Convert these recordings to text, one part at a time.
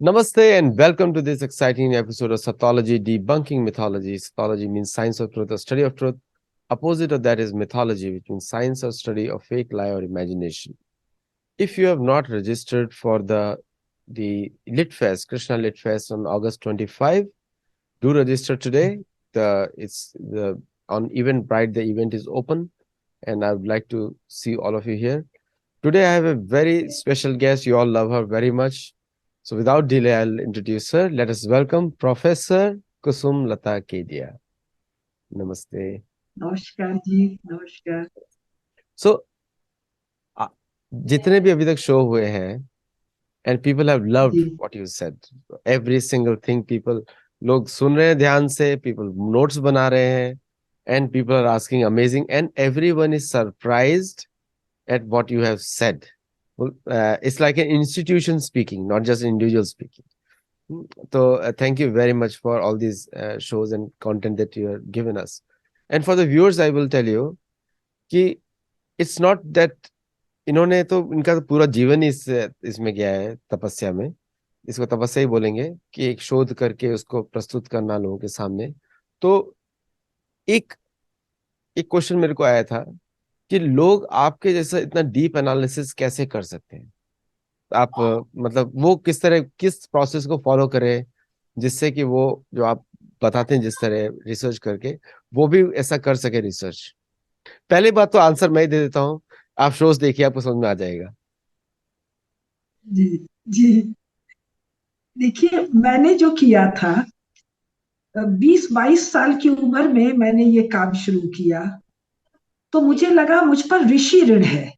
Namaste and welcome to this exciting episode of Sathology Debunking Mythology. Sathology means science of truth or study of truth. Opposite of that is mythology, which means science or study of fake, lie, or imagination. If you have not registered for the Lit Fest, Krishna Lit Fest on August 25, do register today. On Eventbrite, the event is open, and I would like to see all of you here. Today, I have a very special guest. You all love her very much. So without delay, I'll introduce her. Let us welcome Professor Kusum Lata Kedia. Namaste. नमस्कार जी। नमस्कार। So, जितने भी अभी तक show हुए हैं, and people have loved ji what you said. Every single thing people, लोग सुन रहे हैं ध्यान से, people notes बना रहे हैं, and people are asking amazing, and everyone is surprised at what you have said. It's like an institution speaking, not just individual speaking. So thank you very much for all these shows and content that you have given us. And for the viewers, I will tell you कि it's not that इन्होंने तो इनका तो पूरा जीवन ही इसमें गया है तपस्या में। इसको तपस्या ही बोलेंगे कि एक शोध करके उसको प्रस्तुत करना लोगों के सामने। तो एक एक क्वेश्चन मेरे को आया था कि लोग आपके जैसा इतना डीप एनालिसिस कैसे कर सकते हैं। आप मतलब वो किस प्रोसेस को फॉलो करें जिससे कि वो जो आप बताते हैं जिस तरह रिसर्च करके वो भी ऐसा कर सके रिसर्च। पहली बात तो आंसर मैं ही दे देता हूँ, आप शोज देखिए, आपको समझ में आ जाएगा। जी जी। देखिए, मैंने जो किया था 20-22 साल की उम्र में मैंने ये काम शुरू किया, तो मुझे लगा मुझ पर ऋषि ऋण है।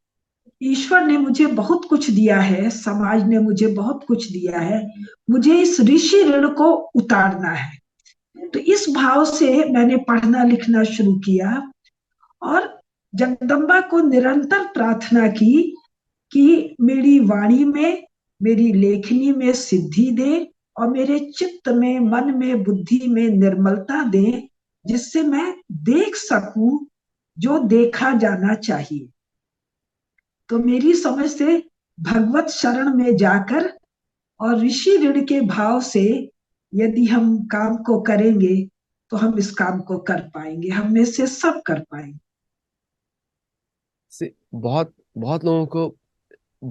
ईश्वर ने मुझे बहुत कुछ दिया है, समाज ने मुझे बहुत कुछ दिया है, मुझे इस ऋषि ऋण को उतारना है। तो इस भाव से मैंने पढ़ना लिखना शुरू किया और जगदम्बा को निरंतर प्रार्थना की कि मेरी वाणी में, मेरी लेखनी में सिद्धि दे और मेरे चित्त में, मन में, बुद्धि में निर्मलता दे, जिससे मैं देख सकूं जो देखा जाना चाहिए। तो मेरी समझ से भगवत शरण में जाकर और ऋषि ऋण के भाव से यदि हम काम को करेंगे तो हम इस काम को कर पाएंगे, हम में से सब कर पाएंगे। बहुत बहुत लोगों को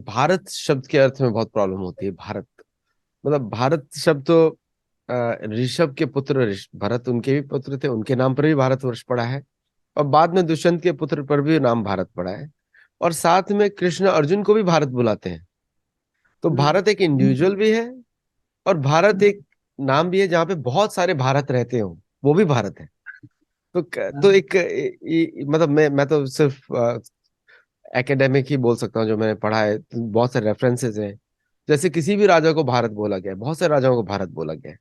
भारत शब्द के अर्थ में बहुत प्रॉब्लम होती है। भारत मतलब भारत शब्द तो ऋषभ के पुत्र भरत उनके भी पुत्र थे, उनके नाम पर भी भारतवर्ष पड़ा है, और बाद में दुष्यंत के पुत्र पर भी नाम भारत पड़ा है, और साथ में कृष्ण अर्जुन को भी भारत बुलाते हैं। तो भारत एक इंडिविजुअल भी है, और भारत एक नाम भी है जहाँ पे बहुत सारे भारत रहते हो, वो भी भारत है। तो एक मतलब मैं तो सिर्फ एकेडमिक ही बोल सकता हूँ जो मैंने पढ़ा है। तो बहुत सारे रेफरेंसेस हैं, जैसे किसी भी राजा को भारत बोला गया है, बहुत सारे राजाओं को भारत बोला गया है।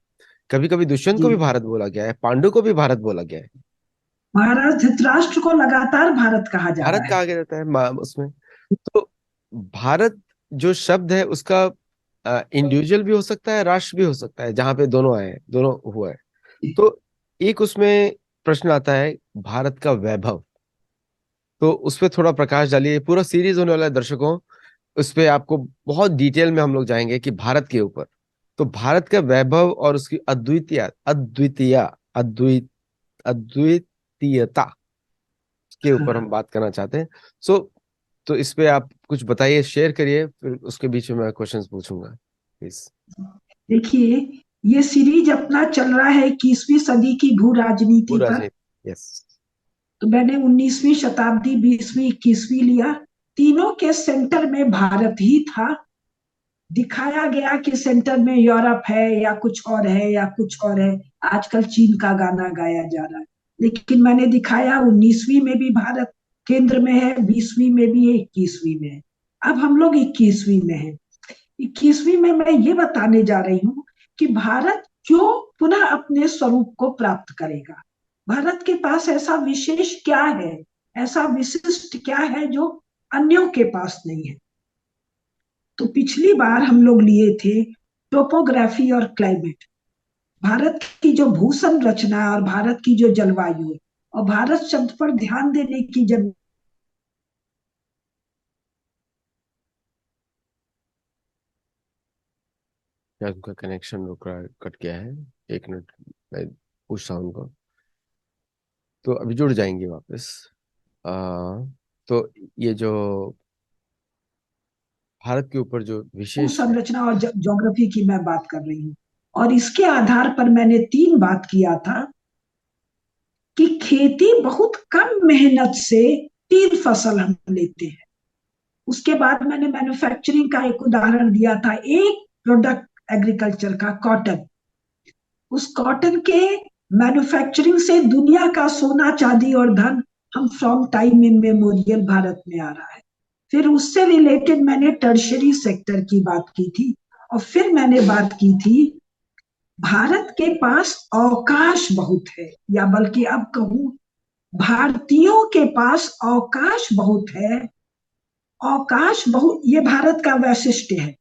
कभी कभी दुष्यंत को भी जी, भारत बोला गया है, पांडु को भी भारत बोला गया है। महाराज धृतराष्ट्र को लगातार भारत कहा जा भारत रहा है। कहा गया जाता है उसमें। तो भारत जो शब्द है उसका इंडिविजुअल भी हो सकता है, राष्ट्र भी हो सकता है, जहां पे दोनों आए हैं, दोनों हुआ है। तो एक उसमें प्रश्न आता है भारत का वैभव। तो उस पर थोड़ा प्रकाश डालिए, पूरा सीरीज होने वाला है दर्शकों। उस पे आपको बहुत डिटेल में हम लोग जाएंगे कि भारत के ऊपर। तो भारत का वैभव और उसकी अद्वितीयता के ऊपर हम बात करना चाहते हैं। सो तो इस पे आप कुछ बताइए, शेयर करिए, फिर उसके बीच में मैं क्वेश्चंस पूछूंगा, प्लीज। देखिए, ये सीरीज अपना चल रहा है 21वीं सदी की भू राजनीति पूरा पर। जी। यस। तो मैंने 19वीं शताब्दी, 20वीं, 21वीं लिया। तीनों के सेंटर में भारत ही था। दिखाया गया कि सेंटर में यूरोप है या कुछ और है या कुछ और है। आजकल चीन का गाना गाया जा रहा है, लेकिन मैंने दिखाया 19वीं में भी भारत केंद्र में है, 20वीं में भी है, 21वीं में है। अब हम लोग 21वीं में हैं। 21वीं में मैं ये बताने जा रही हूँ कि भारत क्यों पुनः अपने स्वरूप को प्राप्त करेगा। भारत के पास ऐसा विशेष क्या है, ऐसा विशिष्ट क्या है जो अन्यों के पास नहीं है। तो पिछली बार हम लोग लिए थे टोपोग्राफी और क्लाइमेट, भारत की जो भू संरचना और भारत की जो जलवायु है, और भारत शब्द पर ध्यान देने की जरूरत। क्या उनका कनेक्शन रुक रहा है, कट गया है? एक मिनट, मैं पूछता हूँ उनको। तो अभी जुड़ जाएंगे वापस। आ, तो ये जो भारत के ऊपर जो विशेष है। संरचना और ज्योग्राफी की मैं बात कर रही हूँ। और इसके आधार पर मैंने 3 बात किया था कि खेती बहुत कम मेहनत से 3 फसल हम लेते हैं। उसके बाद मैंने मैन्युफैक्चरिंग का एक उदाहरण दिया था, एक प्रोडक्ट एग्रीकल्चर का, कॉटन। उस कॉटन के मैन्युफैक्चरिंग से दुनिया का सोना चांदी और धन हम फ्रॉम टाइम इमेमोरियल भारत में आ रहा है। फिर उससे रिलेटेड मैंने टर्शरी सेक्टर की बात की थी। और फिर मैंने बात की थी भारत के पास अवकाश बहुत है, या बल्कि अब कहूं भारतीयों के पास अवकाश बहुत है। अवकाश बहुत, ये भारत का वैशिष्ट्य है।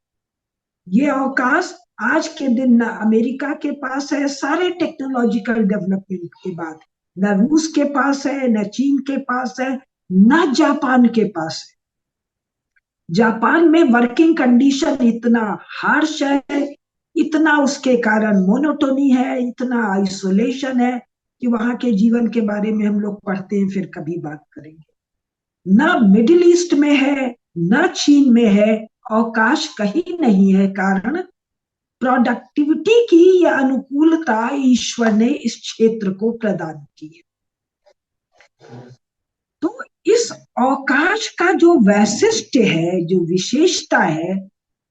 ये अवकाश आज के दिन न अमेरिका के पास है सारे टेक्नोलॉजिकल डेवलपमेंट के बाद, न रूस के पास है, न चीन के पास है, न जापान के पास है। जापान में वर्किंग कंडीशन इतना हार्श है, इतना उसके कारण मोनोटोनी है, इतना आइसोलेशन है कि वहां के जीवन के बारे में हम लोग पढ़ते हैं, फिर कभी बात करेंगे। ना मिडिल ईस्ट में है, ना चीन में है, अवकाश कहीं नहीं है। कारण प्रोडक्टिविटी की यह अनुकूलता ईश्वर ने इस क्षेत्र को प्रदान की है। तो इस अवकाश का जो वैशिष्ट्य है, जो विशेषता है,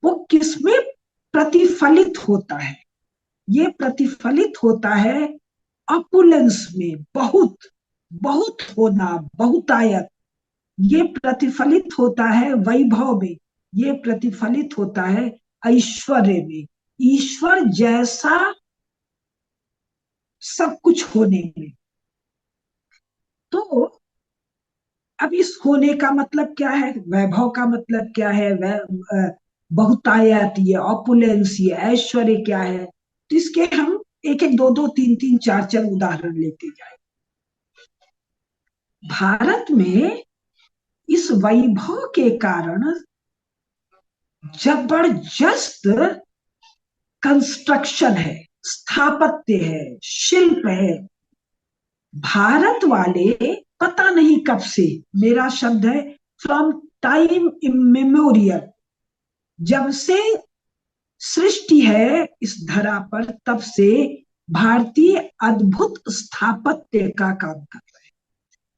वो किसमें प्रतिफलित होता है? ये प्रतिफलित होता है अपुलेंस में, बहुत बहुत होना, बहुतायत। ये प्रतिफलित होता है वैभव में, ये प्रतिफलित होता है ऐश्वर्य में, ईश्वर जैसा सब कुछ होने में। तो अब इस होने का मतलब क्या है, वैभव का मतलब क्या है, बहुतायत, ये ऑपुलेंस, ये ऐश्वर्य क्या है? तो इसके हम एक एक, दो दो, तीन तीन, चार चार उदाहरण लेते जाए। भारत में इस वैभव के कारण जबरदस्त कंस्ट्रक्शन है, स्थापत्य है, शिल्प है। भारत वाले पता नहीं कब से, मेरा शब्द है फ्रॉम टाइम इमेमोरियल, जब से सृष्टि है इस धरा पर, तब से भारतीय अद्भुत स्थापत्य का काम कर रहे हैं।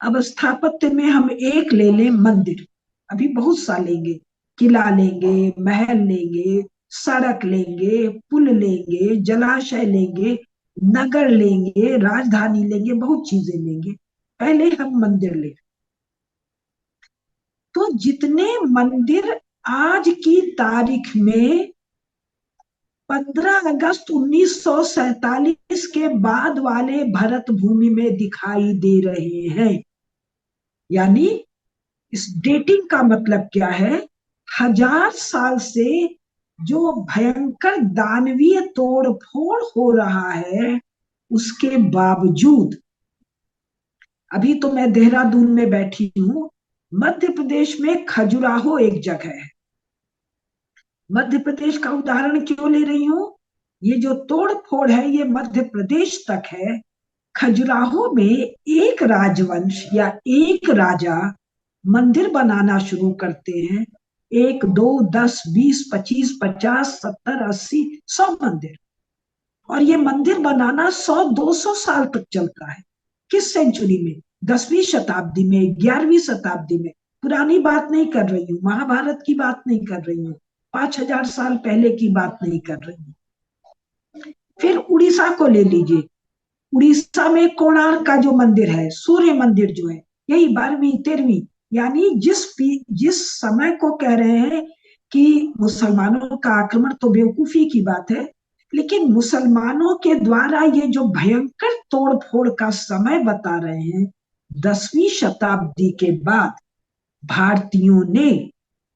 अब स्थापत्य में हम एक ले लें, मंदिर, अभी बहुत सा लेंगे, किला लेंगे, महल लेंगे, सड़क लेंगे, पुल लेंगे, जलाशय लेंगे, नगर लेंगे, राजधानी लेंगे, बहुत चीजें लेंगे। पहले हम मंदिर ले। तो जितने मंदिर आज की तारीख में 15 अगस्त 1947 के बाद वाले भरत भूमि में दिखाई दे रहे हैं, यानी इस डेटिंग का मतलब क्या है, 1000 साल से जो भयंकर दानवीय तोड़ फोड़ हो रहा है, उसके बावजूद, अभी तो मैं देहरादून में बैठी हूं, मध्य प्रदेश में खजुराहो एक जगह है। मध्य प्रदेश का उदाहरण क्यों ले रही हूं? ये जो तोड़ फोड़ है ये मध्य प्रदेश तक है। खजुराहो में एक राजवंश या एक राजा मंदिर बनाना शुरू करते हैं, 1, 2, 10, 20, 25, 50, 70, 80, 100 मंदिर। और ये मंदिर बनाना 100-200 साल तक चलता है। किस सेंचुरी में? 10वीं शताब्दी में, 11वीं शताब्दी में। पुरानी बात नहीं कर रही हूँ, महाभारत की बात नहीं कर रही हूँ, 5000 साल पहले की बात नहीं कर रही हूँ। फिर उड़ीसा को ले लीजिए। उड़ीसा में कोणार्क का जो मंदिर है, सूर्य मंदिर जो है, यही 12वीं 13वीं, यानी जिस समय को कह रहे हैं कि मुसलमानों का आक्रमण, तो बेवकूफी की बात है, लेकिन मुसलमानों के द्वारा ये जो भयंकर तोड़फोड़ का समय बता रहे हैं, 10वीं शताब्दी के बाद भारतीयों ने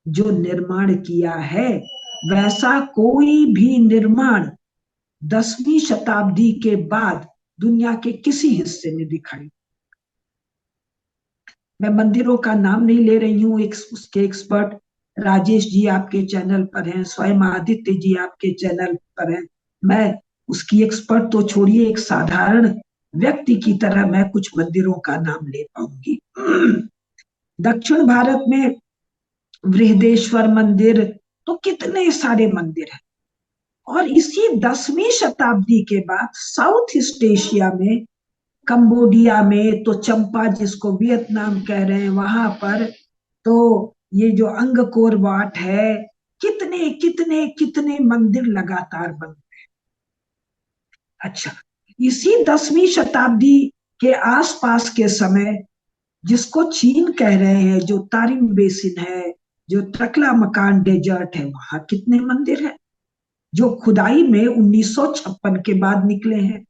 जो निर्माण किया है, वैसा कोई भी निर्माण 10वीं शताब्दी के बाद दुनिया के किसी हिस्से में दिखाई। मैं मंदिरों का नाम नहीं ले रही हूं, उसके एक्सपर्ट राजेश जी आपके चैनल पर हैं, स्वयं आदित्य जी आपके चैनल पर हैं। मैं उसकी एक्सपर्ट तो छोड़िए, एक साधारण व्यक्ति की तरह मैं कुछ मंदिरों का नाम ले पाऊंगी। दक्षिण भारत में बृहदेश्वर मंदिर, तो कितने सारे मंदिर हैं। और इसी 10वीं शताब्दी के बाद साउथ ईस्ट एशिया में, कंबोडिया में तो चंपा जिसको वियतनाम कह रहे हैं, वहां पर तो ये जो अंगकोर वाट है, कितने कितने कितने मंदिर लगातार बन। अच्छा, इसी 10वीं शताब्दी के आसपास के समय, जिसको चीन कह रहे हैं, जो तारिम बेसिन है, जो टकला मकान डेजर्ट है, वहां कितने मंदिर हैं जो खुदाई में 1956 के बाद निकले हैं।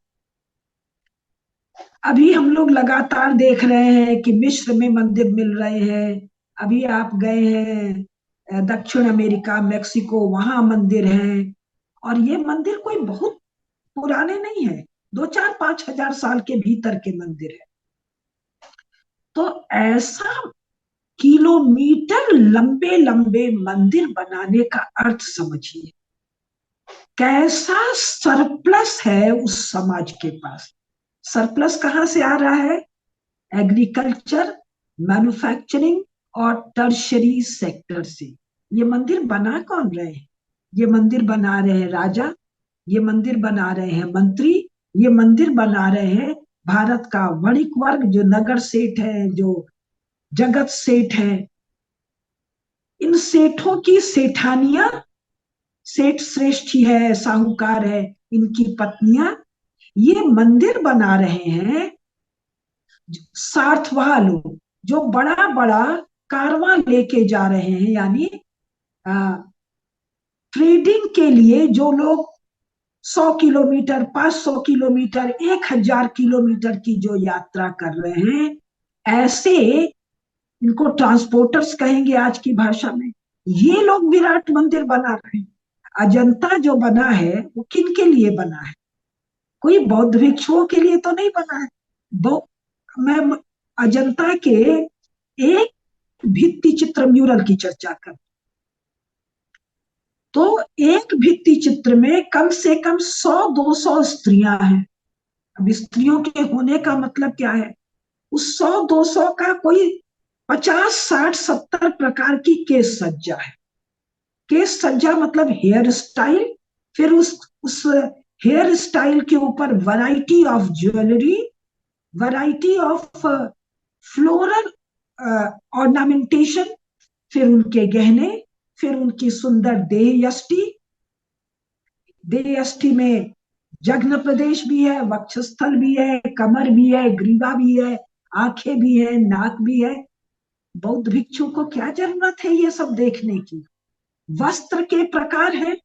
अभी हम लोग लगातार देख रहे हैं कि मिस्र में मंदिर मिल रहे हैं। अभी आप गए हैं दक्षिण अमेरिका, मेक्सिको, वहां मंदिर हैं। और ये मंदिर कोई बहुत पुराने नहीं है, 2-4-5 हजार साल के भीतर के मंदिर है। तो ऐसा किलोमीटर लंबे लंबे मंदिर बनाने का अर्थ समझिए, कैसा सरप्लस है उस समाज के पास। सरप्लस कहां से आ रहा है? एग्रीकल्चर, मैन्युफैक्चरिंग और टर्शरी सेक्टर से। ये मंदिर बना कौन रहे हैं? ये मंदिर बना रहे हैं राजा, ये मंदिर बना रहे हैं मंत्री, ये मंदिर बना रहे हैं भारत का वणिक वर्ग, जो नगर सेठ है, जो जगत सेठ है। इन सेठों की सेठानियां, सेठ श्रेष्ठी है, साहूकार है, इनकी पत्नियां ये मंदिर बना रहे हैं। सार्थवाह लोग जो बड़ा बड़ा कारवां लेके जा रहे हैं, यानी ट्रेडिंग के लिए जो लोग 100 किलोमीटर, 500 किलोमीटर, 1000 किलोमीटर की जो यात्रा कर रहे हैं, ऐसे इनको ट्रांसपोर्टर्स कहेंगे आज की भाषा में, ये लोग विराट मंदिर बना रहे हैं। अजंता जो बना है वो किन के लिए बना है? कोई बौद्ध भिक्षुओं के लिए तो नहीं बना है। मैं अजंता के एक भित्ति चित्र म्यूरल की चर्चा कर, तो एक भित्ति चित्र में कम से कम 100-200 स्त्रियां हैं। अब स्त्रियों के होने का मतलब क्या है? उस 100-200 का कोई 50-60-70 प्रकार की केस सज्जा है। केस सज्जा मतलब हेयर स्टाइल, फिर उस हेयर स्टाइल के ऊपर variety of jewellery, variety of floral ornamentation, फिर उनके गहने, फिर उनकी सुंदर देह यष्टि। देह यष्टि में जघ्न प्रदेश भी है, वक्षस्थल भी है, कमर भी है, ग्रीवा भी है, आंखें भी है, नाक भी है। बौद्ध भिक्षु को क्या जरूरत है ये सब देखने की? वस्त्र के प्रकार है,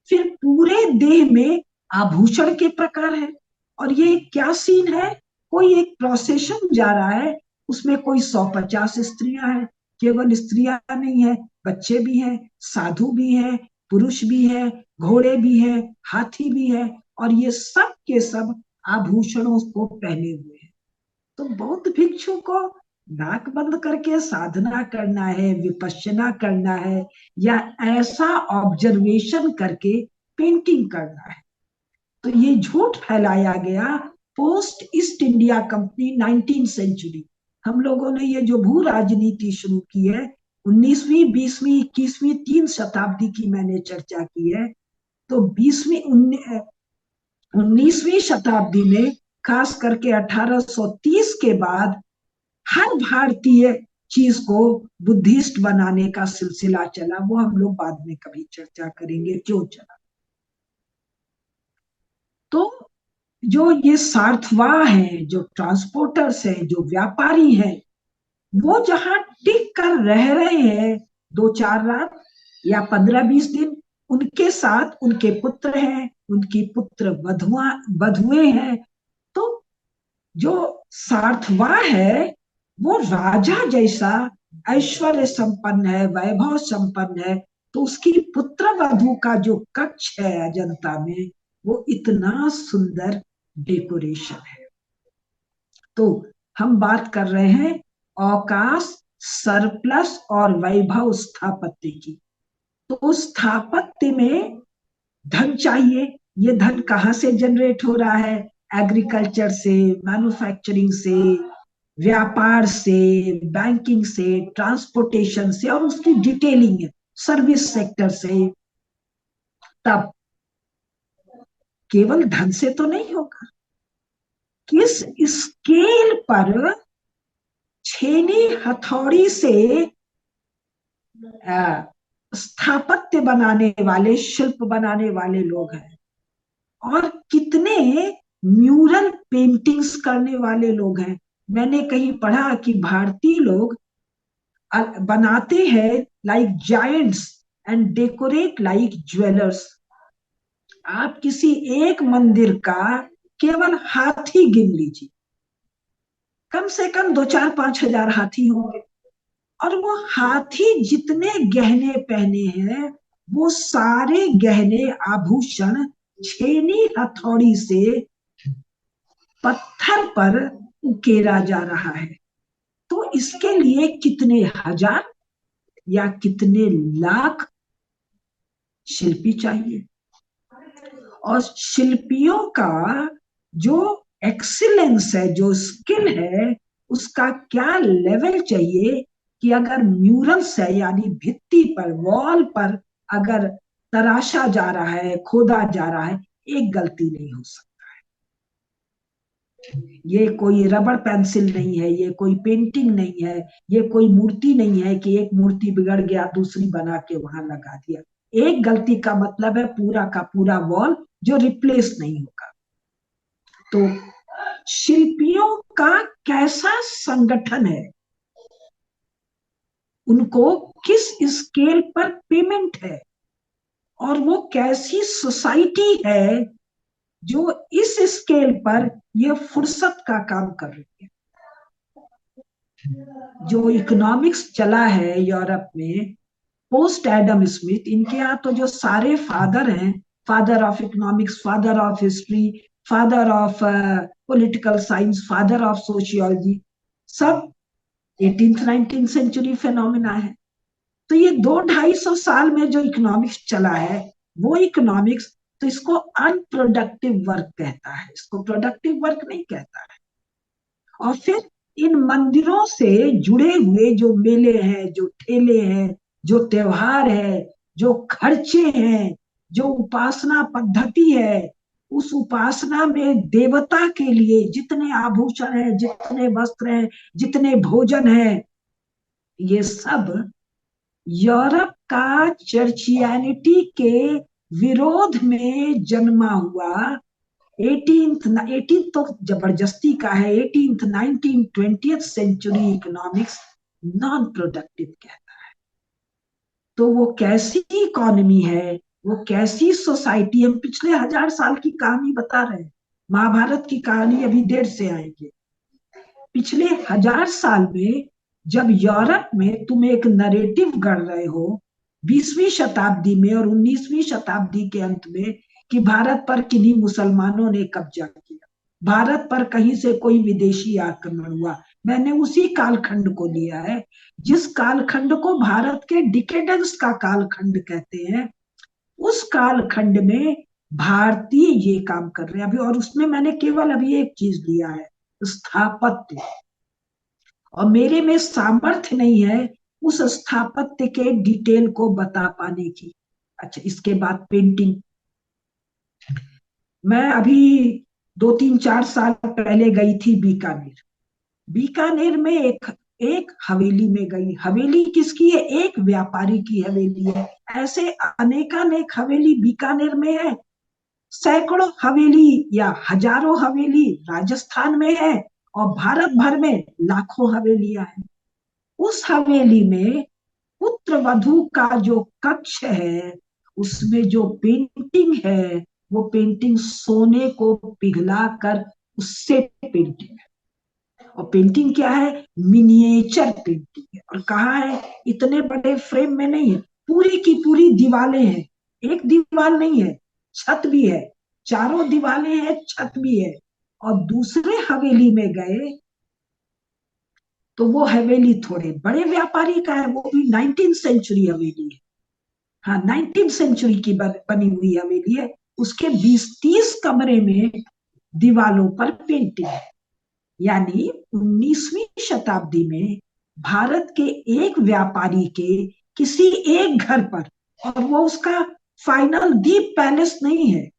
फिर पूरे देह में आभूषण के प्रकार है। और ये क्या सीन है? कोई एक प्रोसेशन जा रहा है, उसमें कोई 150 स्त्रियां हैं। केवल स्त्रियां नहीं है, बच्चे भी हैं, साधु भी हैं, पुरुष भी है, घोड़े भी है, हाथी भी है, और ये सब के सब आभूषणों को पहने हुए हैं। तो बौद्ध भिक्षु को नाक बंद करके साधना करना है, विपश्यना करना है, या ऐसा ऑब्जर्वेशन करके पेंटिंग करना है? तो ये झूठ फैलाया गया post East India Company 19th century. हम लोगों ने ये जो भू राजनीति शुरू की है 19वीं, 20वीं, 21वीं, 3 शताब्दी की मैंने चर्चा की है। तो 19वीं शताब्दी में, खास करके 1830 के बाद, हर भारतीय चीज को बुद्धिस्ट बनाने का सिलसिला चला। वो हम लोग बाद में कभी चर्चा करेंगे क्यों चला। तो जो ये सार्थवाह हैं, जो ट्रांसपोर्टर्स हैं, जो व्यापारी हैं, वो जहां टिक कर रह रहे हैं 2-4 रात या 15-20 दिन, उनके साथ उनके पुत्र हैं, उनकी पुत्र वधुएं हैं। तो जो सार्थवाह है वो राजा जैसा ऐश्वर्य संपन्न है, वैभव संपन्न है। तो उसकी पुत्र वधु का जो कक्ष है अजंता में, वो इतना सुंदर डेकोरेशन है। तो हम बात कर रहे हैं अवकाश सरप्लस और वैभव स्थापत्य की। तो स्थापत्य में धन चाहिए। ये धन कहाँ से जनरेट हो रहा है? एग्रीकल्चर से, मैन्युफैक्चरिंग से, व्यापार से, बैंकिंग से, ट्रांसपोर्टेशन से, और उसकी डिटेलिंग सर्विस सेक्टर से। तब केवल धन से तो नहीं होगा। किस स्केल पर छेनी हथौड़ी से स्थापत्य बनाने वाले, शिल्प बनाने वाले लोग हैं, और कितने म्यूरल पेंटिंग्स करने वाले लोग हैं। मैंने कहीं पढ़ा कि भारतीय लोग बनाते हैं like giants and decorate like jewellers. आप किसी एक मंदिर का केवल हाथी गिन लीजिए, कम से कम 2 4 5 हजार हाथी होंगे, और वो हाथी जितने गहने पहने हैं, वो सारे गहने आभूषण छेनी हथौड़ी से पत्थर पर उकेरा जा रहा है। तो इसके लिए कितने हजार या कितने लाख शिल्पी चाहिए। और शिल्पियों का जो एक्सीलेंस है, जो स्किल है, उसका क्या लेवल चाहिए कि अगर म्यूरल्स है, यानी भित्ति पर, वॉल पर अगर तराशा जा रहा है, खोदा जा रहा है, एक गलती नहीं हो सकती। ये कोई रबड़ पेंसिल नहीं है, ये कोई पेंटिंग नहीं है, ये कोई मूर्ति नहीं है कि एक मूर्ति बिगड़ गया दूसरी बना के वहां लगा दिया। एक गलती का मतलब है पूरा का पूरा वॉल जो रिप्लेस नहीं होगा। तो शिल्पियों का कैसा संगठन है, उनको किस स्केल पर पेमेंट है, और वो कैसी सोसाइटी है जो इस स्केल पर ये फुर्सत का काम कर रही है। जो इकोनॉमिक्स चला है यूरोप में पोस्ट एडम स्मिथ, इनके यहाँ तो जो सारे फादर हैं, father of economics, father of history, father of political science, father of sociology, सब 18th 19th सेंचुरी फेनोमेना है। तो ये 2 250 साल में जो इकोनॉमिक्स चला है, वो इकोनॉमिक्स तो इसको अनप्रोडक्टिव वर्क कहता है, इसको प्रोडक्टिव वर्क नहीं कहता है। और फिर इन मंदिरों से जुड़े हुए जो मेले हैं, जो ठेले हैं, जो त्योहार है, जो खर्चे हैं, जो उपासना पद्धति है, उस उपासना में देवता के लिए जितने आभूषण हैं, जितने वस्त्र हैं, जितने भोजन हैं, ये सब यूरोप का चर्चियनिटी के विरोध में जन्मा हुआ 18th तो जबरदस्ती का है, 18th 19th 20th century economics non productive कहता है। तो वो कैसी इकोनॉमी है, वो कैसी सोसाइटी, हम पिछले 1000 साल की कहानी बता रहे हैं। महाभारत की कहानी अभी देर से आएंगे। पिछले 1000 साल में जब यूरोप में तुम एक नरेटिव गढ़ रहे हो 20वीं शताब्दी में और 19वीं शताब्दी के अंत में कि भारत पर किन्हीं मुसलमानों ने कब्जा किया, भारत पर कहीं से कोई विदेशी आक्रमण हुआ, मैंने उसी कालखंड को लिया है जिस कालखंड को भारत के डिकेडेंस का कालखंड कहते हैं। उस कालखंड में भारतीय ये काम कर रहे हैं अभी, और उसमें मैंने केवल अभी एक चीज लिया है, स्थापत्य। और मेरे में सामर्थ्य नहीं है उस स्थापत्य के डिटेल को बता पाने की। अच्छा, इसके बाद पेंटिंग। मैं अभी 2 3 4 साल पहले गई थी बीकानेर। बीकानेर में एक एक हवेली में गई। हवेली किसकी है? एक व्यापारी की हवेली है। ऐसे अनेकानेक हवेली बीकानेर में है। सैकड़ों हवेली या हजारों हवेली राजस्थान में है, और भारत भर में लाखों हवेलियां हैं। उस हवेली में पुत्र वधू का जो कक्ष है, उसमें जो पेंटिंग है, वो पेंटिंग सोने को पिघला कर उससे पेंटिंग है। और पेंटिंग क्या है? मिनिएचर पेंटिंग है। और कहाँ है? इतने बड़े फ्रेम में नहीं है, पूरी की पूरी दीवारें हैं। एक दीवार नहीं है, छत भी है, चारों दीवारें हैं, छत भी है। और दूसरे हवेली में गए तो वो हवेली थोड़े बड़े व्यापारी का है, वो भी 19th सेंचुरी हवेली है। हाँ, 19th सेंचुरी की बनी हुई हवेली है। उसके 20-30 कमरे में दीवालों पर पेंटिंग है। यानी 19वीं शताब्दी में भारत के एक व्यापारी के किसी एक घर पर, और वो उसका फाइनल दीप पैलेस नहीं है,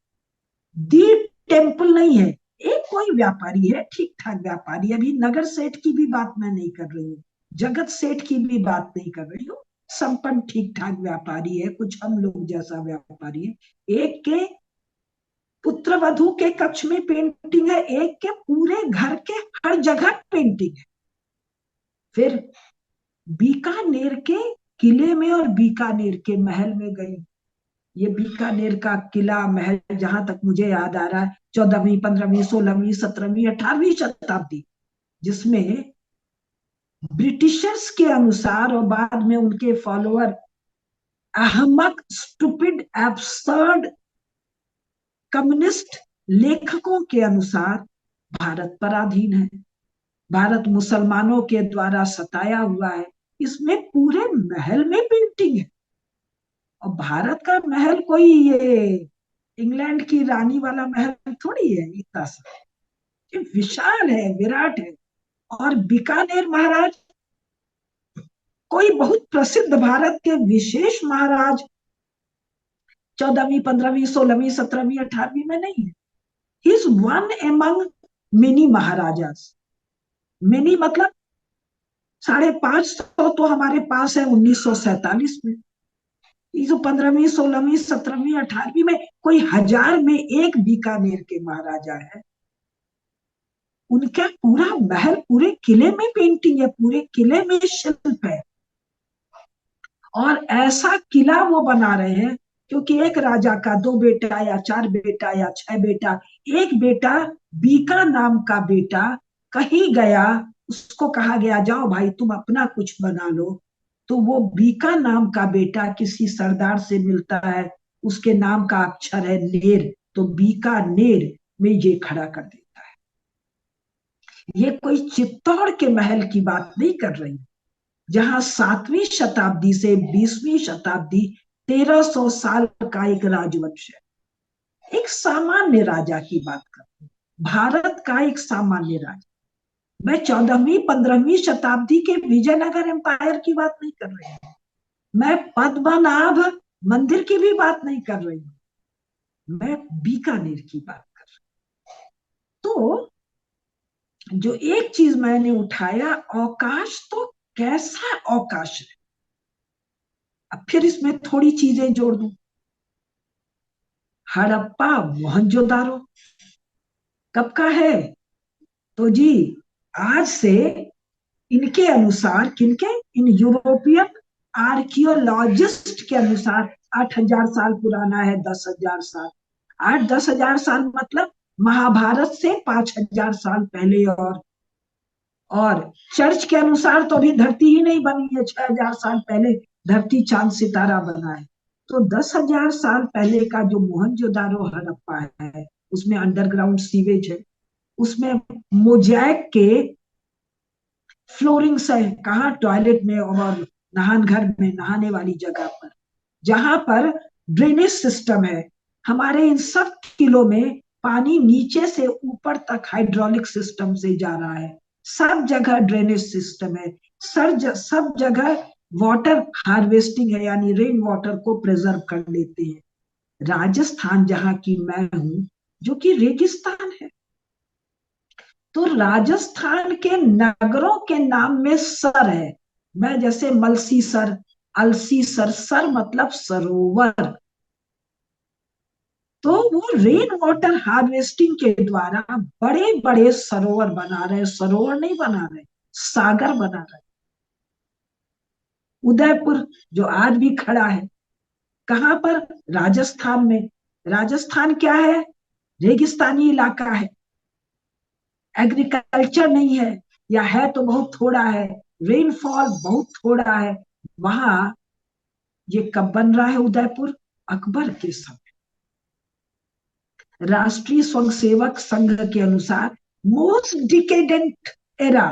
दीप टेम्पल नहीं है, एक कोई व्यापारी है, ठीक ठाक व्यापारी। अभी नगर सेठ की भी बात मैं नहीं कर रही हूँ, जगत सेठ की भी बात नहीं कर रही हूँ। संपन्न ठीक ठाक व्यापारी है, कुछ हम लोग जैसा व्यापारी है। एक के पुत्र वधु के कक्ष में पेंटिंग है, एक के पूरे घर के हर जगह पेंटिंग है। फिर बीकानेर के किले में और बीकानेर के महल में गई। ये बीकानेर का किला महल जहां तक मुझे याद आ रहा है 14वीं 15वीं 16वीं 17वीं 18वीं शताब्दी, जिसमें ब्रिटिशर्स के अनुसार और बाद में उनके फॉलोअर अहमक स्टूपिड एब्सर्ड कम्युनिस्ट लेखकों के अनुसार भारत पराधीन है, भारत मुसलमानों के द्वारा सताया हुआ है। इसमें पूरे महल में पेंटिंग है। और भारत का महल कोई ये इंग्लैंड की रानी वाला महल थोड़ी है, इतना सा ये विशाल है, विराट है। और बीकानेर महाराज कोई बहुत प्रसिद्ध भारत के विशेष महाराज 14वीं 15वीं 16वीं 17वीं 18वीं में नहीं है। He is one among mini maharajas. Mini मतलब 550 तो हमारे पास है 1947 में। ये जो 15वीं 16वीं 17वीं 18वीं में कोई 1000 में एक बीकानेर के महाराजा है। उनका पूरा महल, पूरे किले में पेंटिंग है, पूरे किले में शिल्प है। और ऐसा किला वो बना रहे हैं क्योंकि एक राजा का 2 बेटा या 4 बेटा या 6 बेटा, एक बेटा बीका नाम का बेटा कहीं गया, उसको कहा गया जाओ भाई तुम अपना कुछ बना लो। तो वो बीका नाम का बेटा किसी सरदार से मिलता है, उसके नाम का अक्षर है नेर, तो बीकानेर में ये खड़ा कर देता है। ये कोई चित्तौड़ के महल की बात नहीं कर रही, जहां 7वीं शताब्दी से 20वीं शताब्दी 1300 साल का एक राजवंश है। एक सामान्य राजा की बात कर रही हूं, भारत का एक सामान्य राजा। मैं 14वीं 15वीं शताब्दी के विजयनगर एम्पायर की बात नहीं कर रही हूँ, मैं पद्मनाभ मंदिर की भी बात नहीं कर रही हूँ, मैं बीकानेर की बात कर रही हूँ। तो जो एक चीज मैंने उठाया, अवकाश, तो कैसा अवकाश है। अब फिर इसमें थोड़ी चीजें जोड़ दूं। हड़प्पा मोहनजोदारो कब का है? तो जी आज से, इनके अनुसार, किनके, इन यूरोपियन आर्कियोलॉजिस्ट के अनुसार 8000 साल पुराना है, 10,000 साल। 8-10,000 साल मतलब महाभारत से 5,000 साल पहले। और चर्च के अनुसार तो अभी धरती ही नहीं बनी है, 6,000 साल पहले धरती चांद सितारा बना है। तो 10,000 साल पहले का जो मोहनजोदारो हड़प्पा है, उसमें अंडरग्राउंड सीवेज है, उसमें मोजैक के फ्लोरिंग्स है, कहा टॉयलेट में और नहान घर में, नहाने वाली जगह पर, जहां पर ड्रेनेज सिस्टम है। हमारे इन सब किलों में पानी नीचे से ऊपर तक हाइड्रोलिक सिस्टम से जा रहा है, सब जगह ड्रेनेज सिस्टम है, सब जगह वाटर हार्वेस्टिंग है, यानी रेन वाटर को प्रिजर्व कर लेते हैं। राजस्थान जहां की मैं हूं, जो कि रेगिस्तान है, तो राजस्थान के नगरों के नाम में सर है। मैं जैसे मलसी सर, अलसी सर, सर मतलब सरोवर। तो वो रेन वाटर हार्वेस्टिंग के द्वारा बड़े बड़े सरोवर बना रहे, सरोवर नहीं बना रहे, सागर बना रहे। उदयपुर जो आज भी खड़ा है, कहां पर? राजस्थान में। राजस्थान क्या है? रेगिस्तानी इलाका है, एग्रीकल्चर नहीं है, या है तो बहुत थोड़ा है, रेनफॉल बहुत थोड़ा है वहां। ये कब बन रहा है उदयपुर? अकबर के समय। राष्ट्रीय स्वयंसेवक संघ के अनुसार मोस्ट डिकेडेंट एरा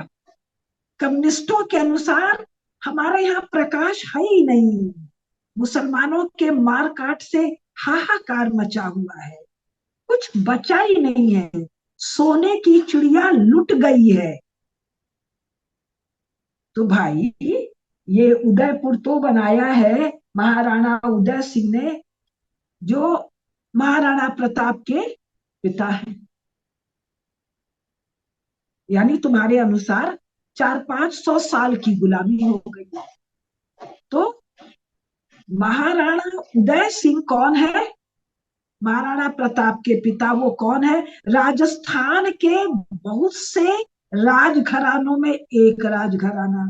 कम्युनिस्टों के अनुसार हमारे यहाँ प्रकाश है ही नहीं, मुसलमानों के मार काट से हाहाकार मचा हुआ है, कुछ बचा ही नहीं है, सोने की चिड़िया लुट गई है। तो भाई ये उदयपुर तो बनाया है महाराणा उदय सिंह ने, जो महाराणा प्रताप के पिता हैं। यानी तुम्हारे अनुसार 400-500 साल की गुलामी हो गई। तो महाराणा उदय सिंह कौन है? महाराणा प्रताप के पिता वो कौन है? राजस्थान के बहुत से राजघरानों में एक राजघराना,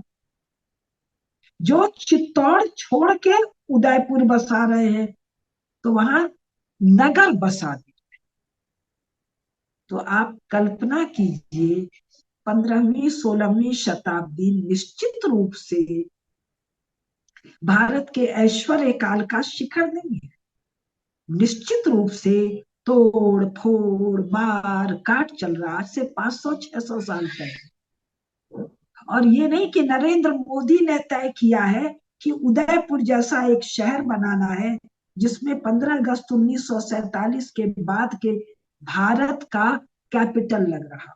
जो चित्तौड़ छोड़ के उदयपुर बसा रहे हैं, तो वहां नगर बसा दिए। तो आप कल्पना कीजिए, 15वीं 16वीं शताब्दी निश्चित रूप से भारत के ऐश्वर्य काल का शिखर नहीं है। निश्चित रूप से तोड़ फोड़ मार काट चल रहा, आज से 500-600 साल पहले। और ये नहीं कि नरेंद्र मोदी ने तय किया है कि उदयपुर जैसा एक शहर बनाना है जिसमें 15 अगस्त 1947 के बाद के भारत का कैपिटल लग रहा।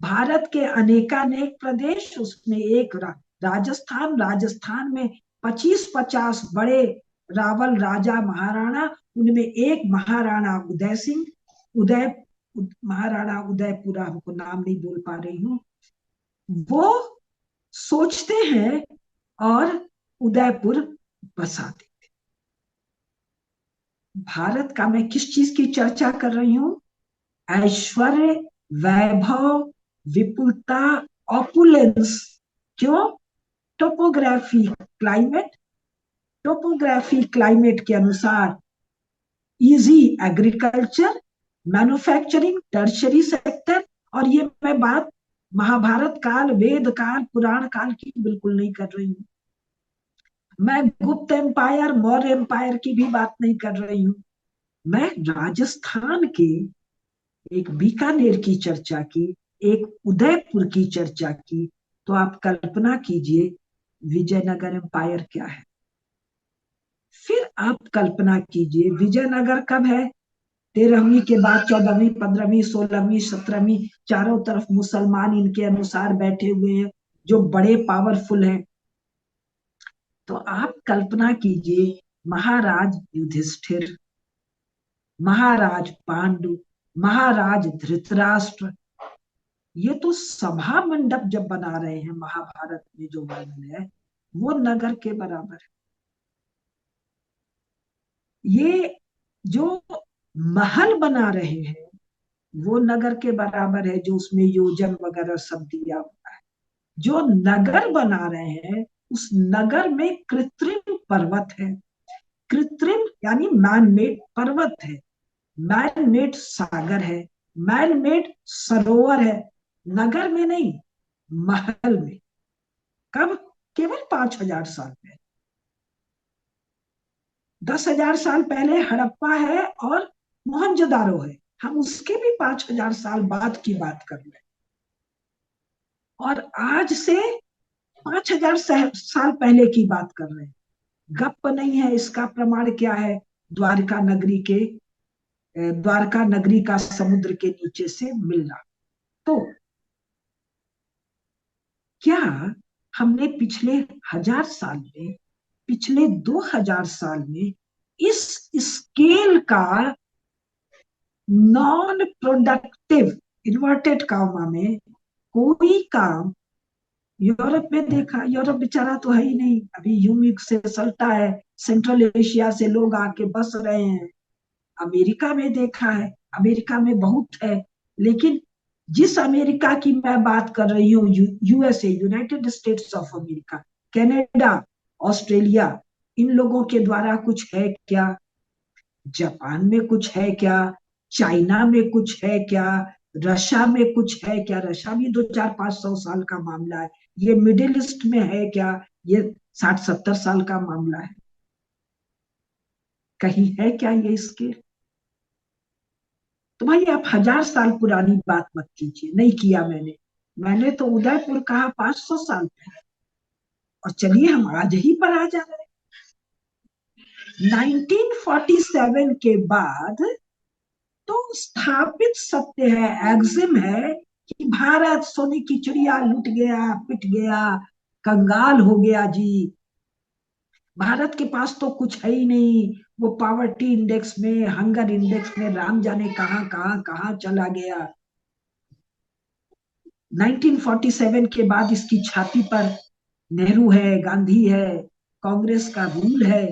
भारत के अनेकानेक प्रदेश, उसमें एक राजस्थान, राजस्थान में 25-50 बड़े रावल राजा महाराणा, उनमें एक महाराणा उदय सिंह, उदय महाराणा उदयपुरा, हमको नाम नहीं बोल पा रही हूँ, वो सोचते हैं और उदयपुर बसा देते। भारत का मैं किस चीज की चर्चा कर रही हूँ? ऐश्वर्य, वैभव, विपुलता, ऑपुलेंस। क्यों? टोपोग्राफी क्लाइमेट के अनुसार easy agriculture, manufacturing, tertiary sector. और ये मैं बात महाभारत काल, वेद काल, पुराण काल की बिल्कुल नहीं कर रही हूँ। मैं गुप्त एम्पायर, मौर्य एम्पायर की भी बात नहीं कर रही हूँ। मैं राजस्थान के एक बीकानेर की चर्चा की, एक उदयपुर की चर्चा की। तो आप कल्पना कीजिए विजयनगर एम्पायर क्या है। फिर आप कल्पना कीजिए विजयनगर कब है? 13वीं के बाद 14वीं, 15वीं, 16वीं, 17वीं, चारों तरफ मुसलमान इनके अनुसार बैठे हुए हैं जो बड़े पावरफुल हैं। तो आप कल्पना कीजिए महाराज युधिष्ठिर, महाराज पांडु, महाराज धृतराष्ट्र, ये तो सभा मंडप जब बना रहे हैं महाभारत में, जो वर्णन है वो नगर के बराबर है। ये जो महल बना रहे हैं वो नगर के बराबर है, जो उसमें योजन वगैरह सब दिया हुआ है। जो नगर बना रहे हैं उस नगर में कृत्रिम पर्वत है, कृत्रिम यानी मैन मेड पर्वत है, मैन मेड सागर है, मैन मेड सरोवर है। नगर में नहीं, महल में। कब? केवल 5,000 साल पहले। 10,000 साल पहले हड़प्पा है और मोहनजोदारो है, हम उसके भी 5,000 साल बाद की बात कर रहे हैं। और आज से 5,000 साल पहले की बात कर रहे हैं। गप नहीं है। इसका प्रमाण क्या है? द्वारका नगरी के, द्वारका नगरी का समुद्र के नीचे से मिलना। तो क्या हमने पिछले 1,000 साल में, पिछले 2,000 साल में इस स्केल का नॉन प्रोडक्टिव, इन्वर्टेड कामा में, कोई काम यूरोप में देखा? यूरोप बेचारा तो है ही नहीं, अभी युग से सल्टा है, सेंट्रल एशिया से लोग आके बस रहे हैं। अमेरिका में देखा है, अमेरिका में बहुत है, लेकिन जिस अमेरिका की मैं बात कर रही हूँ, U S A, United States of America, Canada, Australia, इन लोगों के द्वारा कुछ है क्या? जापान में कुछ है क्या? चाइना में कुछ है क्या? रशिया में कुछ है क्या? रशिया भी 200-400-500 साल का मामला है। ये मिडिल ईस्ट में है क्या? ये 60-70 साल का मामला है। कहीं है क्या ये स्केल? तो भाई आप 1,000 साल पुरानी बात मत कीजिए, नहीं किया मैंने। मैंने तो उदयपुर कहा 500 साल पहले, और चलिए हम आज ही पर आ जा रहे हैं। 1947 के बाद तो स्थापित सत्य है, एक्सिम है, कि भारत सोने की चिड़िया लुट गया, पिट गया, कंगाल हो गया जी। भारत के पास तो कुछ है ही नहीं। वो पॉवर्टी इंडेक्स में, हंगर इंडेक्स में राम जाने कहां कहां कहां चला गया। 1947 के बाद इसकी छाती पर नेहरू है, गांधी है, कांग्रेस का रूल है।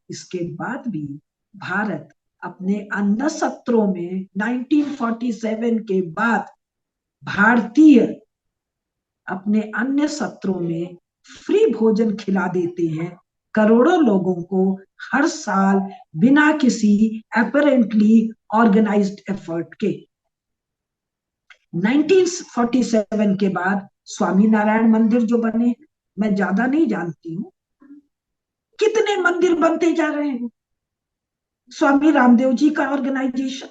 इसके बाद भी भारत अपने अन्य सत्रों में 1947 के बाद भारतीय अपने अन्य सत्रों में फ्री भोजन खिला देते हैं करोड़ों लोगों को हर साल, बिना किसी अपेरेंटली ऑर्गेनाइज्ड एफर्ट के। 1947 के बाद स्वामी नारायण मंदिर जो बने, मैं ज्यादा नहीं जानती हूँ, कितने मंदिर बनते जा रहे हैं। स्वामी रामदेव जी का ऑर्गेनाइजेशन।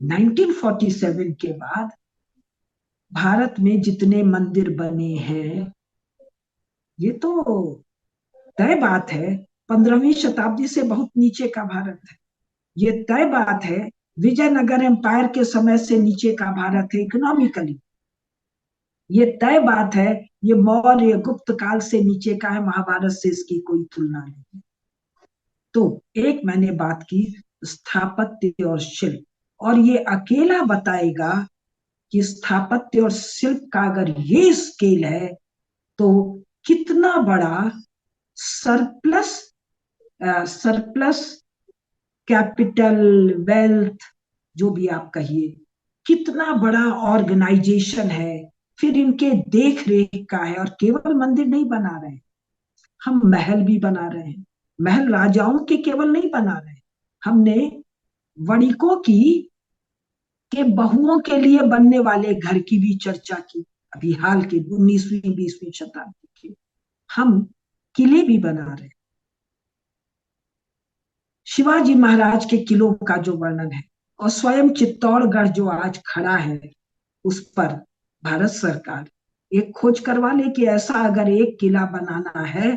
1947 के बाद भारत में जितने मंदिर बने हैं, ये तो तय बात है 15वीं शताब्दी से बहुत नीचे का भारत है। ये तय बात है विजयनगर एम्पायर के समय से नीचे का भारत है इकोनॉमिकली। ये तय बात है ये मौर्य गुप्त काल से नीचे का है, महाभारत से इसकी कोई तुलना नहीं। तो एक मैंने बात की स्थापत्य और शिल्प, और ये अकेला बताएगा कि स्थापत्य और शिल्प का अगर ये स्केल है तो कितना बड़ा सरप्लस सरप्लस कैपिटल, वेल्थ, जो भी आप कहिए, कितना बड़ा ऑर्गेनाइजेशन है। फिर इनके देख रेख का है। और केवल मंदिर नहीं बना रहे, हम महल भी बना रहे हैं। महल राजाओं के केवल नहीं बना रहे, हमने वणिकों की के बहुओं के लिए बनने वाले घर की भी चर्चा की। अभी हाल के 19वीं 20वीं शताब्दी के हम किले भी बना रहे हैं। शिवाजी महाराज के किलों का जो वर्णन है, और स्वयं चित्तौड़गढ़ जो आज खड़ा है, उस पर भारत सरकार एक खोज करवा ले कि ऐसा अगर एक किला बनाना है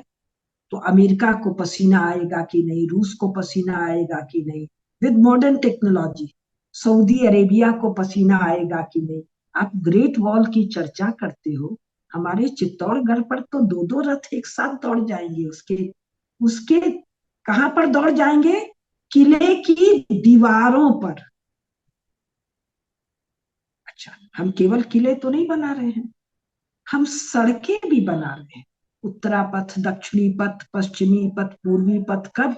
तो अमेरिका को पसीना आएगा कि नहीं, रूस को पसीना आएगा कि नहीं, with modern technology Saudi Arabia को पसीना आएगा कि नहीं। आप ग्रेट वॉल की चर्चा करते हो, हमारे चित्तौड़गढ़ पर तो दो दो रथ एक साथ दौड़ जाएंगे। उसके उसके कहां पर दौड़ जाएंगे? किले की दीवारों पर। अच्छा, हम केवल किले तो नहीं बना रहे हैं, हम सड़कें भी बना रहे हैं। उत्तरा पथ, दक्षिणी पथ, पश्चिमी पथ, पूर्वी पथ। कब?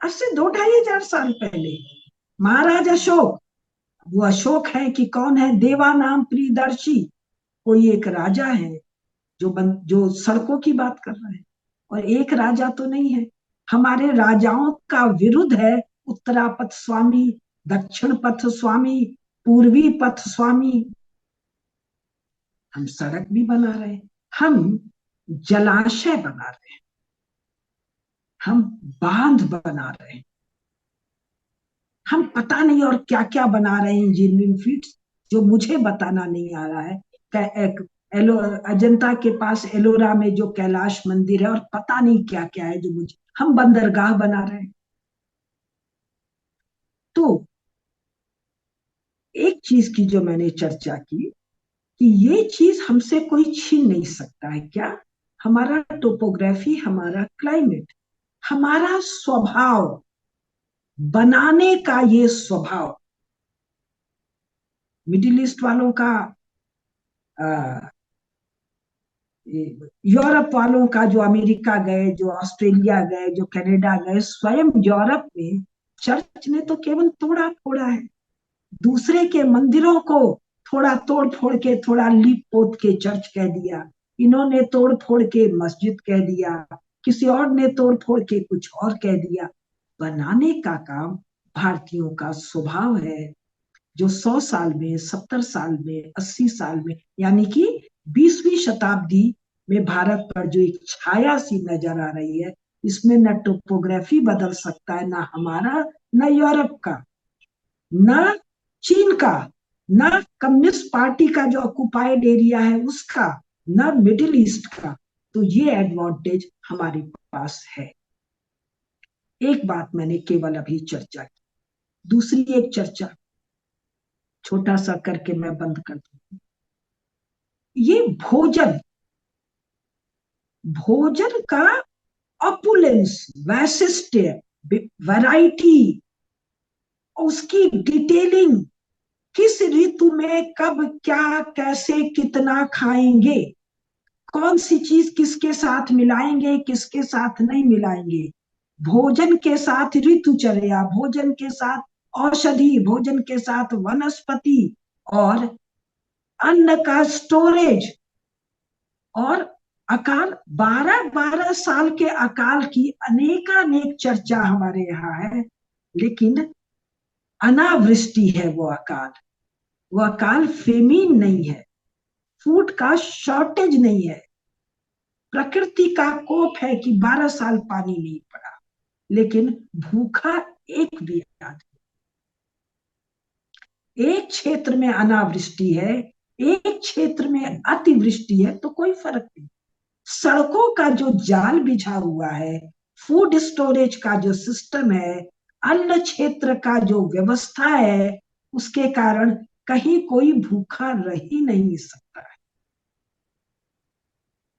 आज से 2-2.5 हजार साल पहले महाराज अशोक, वो अशोक है कि कौन है? देवानाम प्रियदर्शी, कोई एक राजा है जो सड़कों की बात कर रहे हैं। और एक राजा तो नहीं है, हमारे राजाओं का विरुद्ध है उत्तरा पथ स्वामी, दक्षिण पथ स्वामी, पूर्वी पथ स्वामी। हम सड़क भी बना रहे हैं, हम जलाशय बना रहे हैं, हम बांध बना रहे हैं, हम पता नहीं और क्या क्या बना रहे हैं इंजीनियरिंग फीट्स, जो मुझे बताना नहीं आ रहा है। एलो अजंता के पास एलोरा में जो कैलाश मंदिर है, और पता नहीं क्या क्या है जो मुझे, हम बंदरगाह बना रहे हैं। तो एक चीज की जो मैंने चर्चा की कि ये चीज हमसे कोई छीन नहीं सकता है। क्या? हमारा टोपोग्राफी, हमारा क्लाइमेट, हमारा स्वभाव, बनाने का ये स्वभाव। मिडिल ईस्ट वालों का, यूरोप वालों का, जो अमेरिका गए, जो ऑस्ट्रेलिया गए, जो कनाडा गए, स्वयं यूरोप में चर्च ने तो केवल तोड़ा फोड़ा है। दूसरे के मंदिरों को थोड़ा तोड़ फोड़ के, थोड़ा लीप पोत के चर्च कह दिया। इन्होंने तोड़ फोड़ के मस्जिद कह दिया, किसी और ने तोड़ फोड़ के कुछ और कह दिया। बनाने का काम भारतीयों का स्वभाव है, जो 100 साल में, 70 साल में, 80 साल में, यानी कि 20वीं शताब्दी में भारत पर जो एक छाया सी नजर आ रही है, इसमें न टोपोग्राफी बदल सकता है, ना हमारा, न यूरोप का, न चीन का, ना कम्युनिस्ट पार्टी का जो ऑक्युपाइड एरिया है उसका, ना मिडिल ईस्ट का। तो ये एडवांटेज हमारे पास है। एक बात मैंने केवल अभी चर्चा की, दूसरी एक चर्चा छोटा सा करके मैं बंद कर दूं। ये भोजन, भोजन का ऑपुलेंस, वैशिष्ट्य, वैरायटी, उसकी डिटेलिंग, किस ऋतु में कब क्या कैसे कितना खाएंगे, कौन सी चीज किसके साथ मिलाएंगे किसके साथ नहीं मिलाएंगे, भोजन के साथ ऋतुचर्या, भोजन के साथ औषधि, भोजन के साथ वनस्पति, और अन्न का स्टोरेज, और अकाल, 12-12 साल के अकाल की अनेकानेक चर्चा हमारे यहाँ है। लेकिन अनावृष्टि है वो अकाल फेमीन नहीं है, फूड का शॉर्टेज नहीं है। प्रकृति का कोप है कि 12 साल पानी नहीं पड़ा, लेकिन भूखा एक भी आदमी। एक क्षेत्र में अनावृष्टि है, एक क्षेत्र में अतिवृष्टि है, तो कोई फर्क नहीं। सड़कों का जो जाल बिछा हुआ है, फूड स्टोरेज का जो सिस्टम है, अन्न क्षेत्र का जो व्यवस्था है, उसके कारण कहीं कोई भूखा रह ही नहीं सकता है।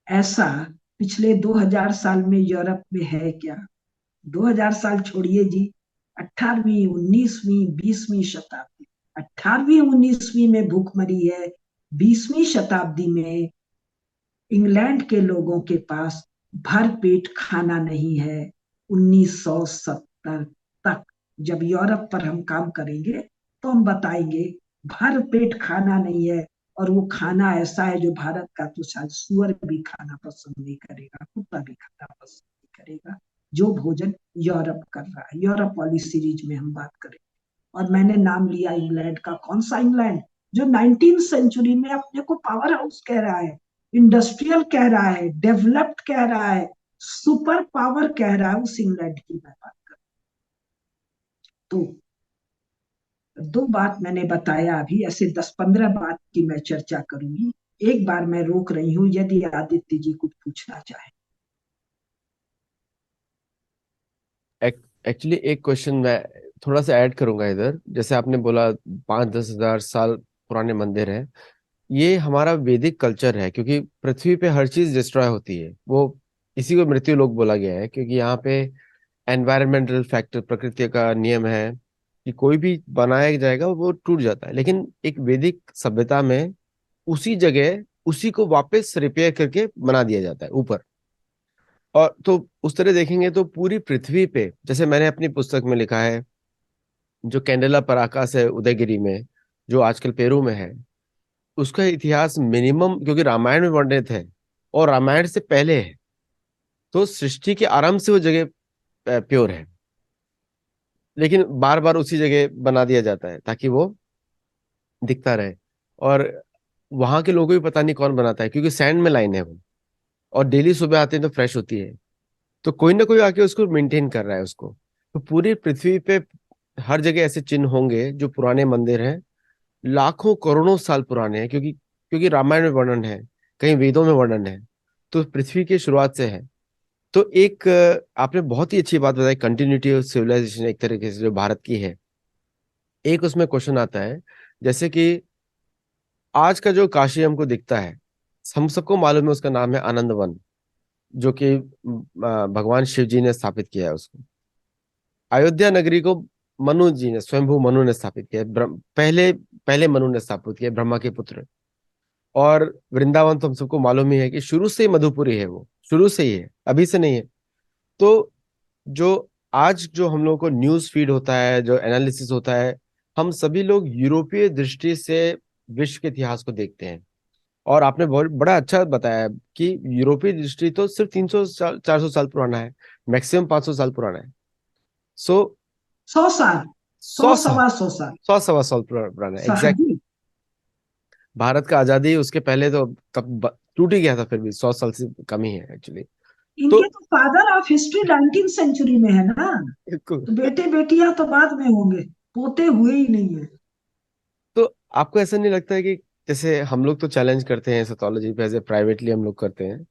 ऐसा पिछले 2000 साल में यूरोप में है क्या? 2000 साल छोड़िए जी, 18वीं 19वीं 20वीं शताब्दी, 18वीं 19वीं में भूखमरी है, 20वीं शताब्दी में इंग्लैंड के लोगों के पास भरपेट खाना नहीं है। 1970 तक जब यूरोप पर हम काम करेंगे तो हम बताएंगे भरपेट खाना नहीं है। और वो खाना ऐसा है जो भारत का तो शायद सुअर भी खाना पसंद नहीं करेगा, कुत्ता भी खाना पसंद नहीं करेगा, जो भोजन यूरोप कर रहा है। यूरोप वाली सीरीज में हम बात करेंगे। और मैंने नाम लिया इंग्लैंड का। कौन सा इंग्लैंड? जो 19th सेंचुरी में अपने को पावर हाउस कह रहा है, इंडस्ट्रियल कह रहा है, डेवलप्ड कह रहा है, सुपर पावर कह रहा है, उस इंग्लैंड की मैं बात कर। तो दो बात मैंने बताया अभी, ऐसे 10-15 बात की मैं चर्चा करूंगी। एक बार मैं रोक रही हूं यदि आदित्य जी कुछ पूछना चाहे। एक्चुअली एक क्वेश्चन मैं थोड़ा सा ऐड करूंगा इधर। जैसे आपने बोला 5-10 हजार साल पुराने मंदिर हैं, ये हमारा वैदिक कल्चर है, क्योंकि पृथ्वी पे हर चीज डिस्ट्रॉय होती है। वो इसी को मृत्यु लोक बोला गया है, क्योंकि यहाँ पे एनवायरमेंटल फैक्टर, प्रकृति का नियम है कि कोई भी बनाया जाएगा वो टूट जाता है। लेकिन एक वैदिक सभ्यता में उसी जगह उसी को वापस रिपेयर करके बना दिया जाता है ऊपर। और तो उस तरह देखेंगे तो पूरी पृथ्वी पे, जैसे मैंने अपनी पुस्तक में लिखा है, जो कैंडेला पराकास है उदयगिरी में, जो आजकल पेरू में है, उसका इतिहास मिनिमम, क्योंकि रामायण में वर्णित है और रामायण से पहले है, तो सृष्टि के आरंभ से वो जगह प्योर है। लेकिन बार बार उसी जगह बना दिया जाता है ताकि वो दिखता रहे। और वहां के लोगों को भी पता नहीं कौन बनाता है, क्योंकि सैंड में लाइन है वो, और डेली सुबह आते हैं तो फ्रेश होती है। तो कोई ना कोई आके उसको मेंटेन कर रहा है उसको। तो पूरी पृथ्वी पे हर जगह ऐसे चिन्ह होंगे जो पुराने मंदिर हैं, लाखों करोड़ों साल पुराने हैं, क्योंकि क्योंकि रामायण में वर्णन है, कहीं वेदों में वर्णन है। तो पृथ्वी की शुरुआत से है। तो एक आपने बहुत ही अच्छी बात बताई, कंटिन्यूटी ऑफ सिविलाइजेशन एक तरीके से जो भारत की है। एक उसमें क्वेश्चन आता है, जैसे कि आज का जो काशी हमको दिखता है, हम सबको मालूम है उसका नाम है आनंद वन, जो कि भगवान शिव जी ने स्थापित किया है उसको। अयोध्या नगरी को मनु जी ने, स्वयंभू मनु ने स्थापित किया है। पहले पहले मनु ने स्थापित किया, ब्रह्मा के पुत्र। और वृंदावन तो हम सबको मालूम ही है कि शुरू से ही मधुपुरी है, वो शुरू से ही है, अभी से नहीं है। तो जो आज जो हम लोगों को न्यूज फीड होता है, जो एनालिसिस होता है, हम सभी लोग यूरोपीय दृष्टि से विश्व के इतिहास को देखते हैं। और आपने बहुत बड़ा अच्छा बताया कि यूरोपीय दृष्टि तो सिर्फ 300 साल 400 साल पुराना है, मैक्सिमम 500 साल पुराना है। सो 100 साल, सौ 100 साल, सवा 100 साल। 100 सवा साल पुराना है, हाँ एग्जैक्ट। जी। भारत का आजादी उसके पहले तो तब टूट ही गया था, फिर भी 100 साल से कम ही है एक्चुअली। तो इनके तो father of history 19th century में है ना। बिल्कुल। तो बेटे बेटियां तो बाद में होंगे, पोते हुए ही नहीं है। तो आपको ऐसा नहीं लगता है कि जैसे हम लोग तो चैलेंज करते हैं सोथोलॉजी पे, एज ए प्राइवेटली हम लोग करते हैं,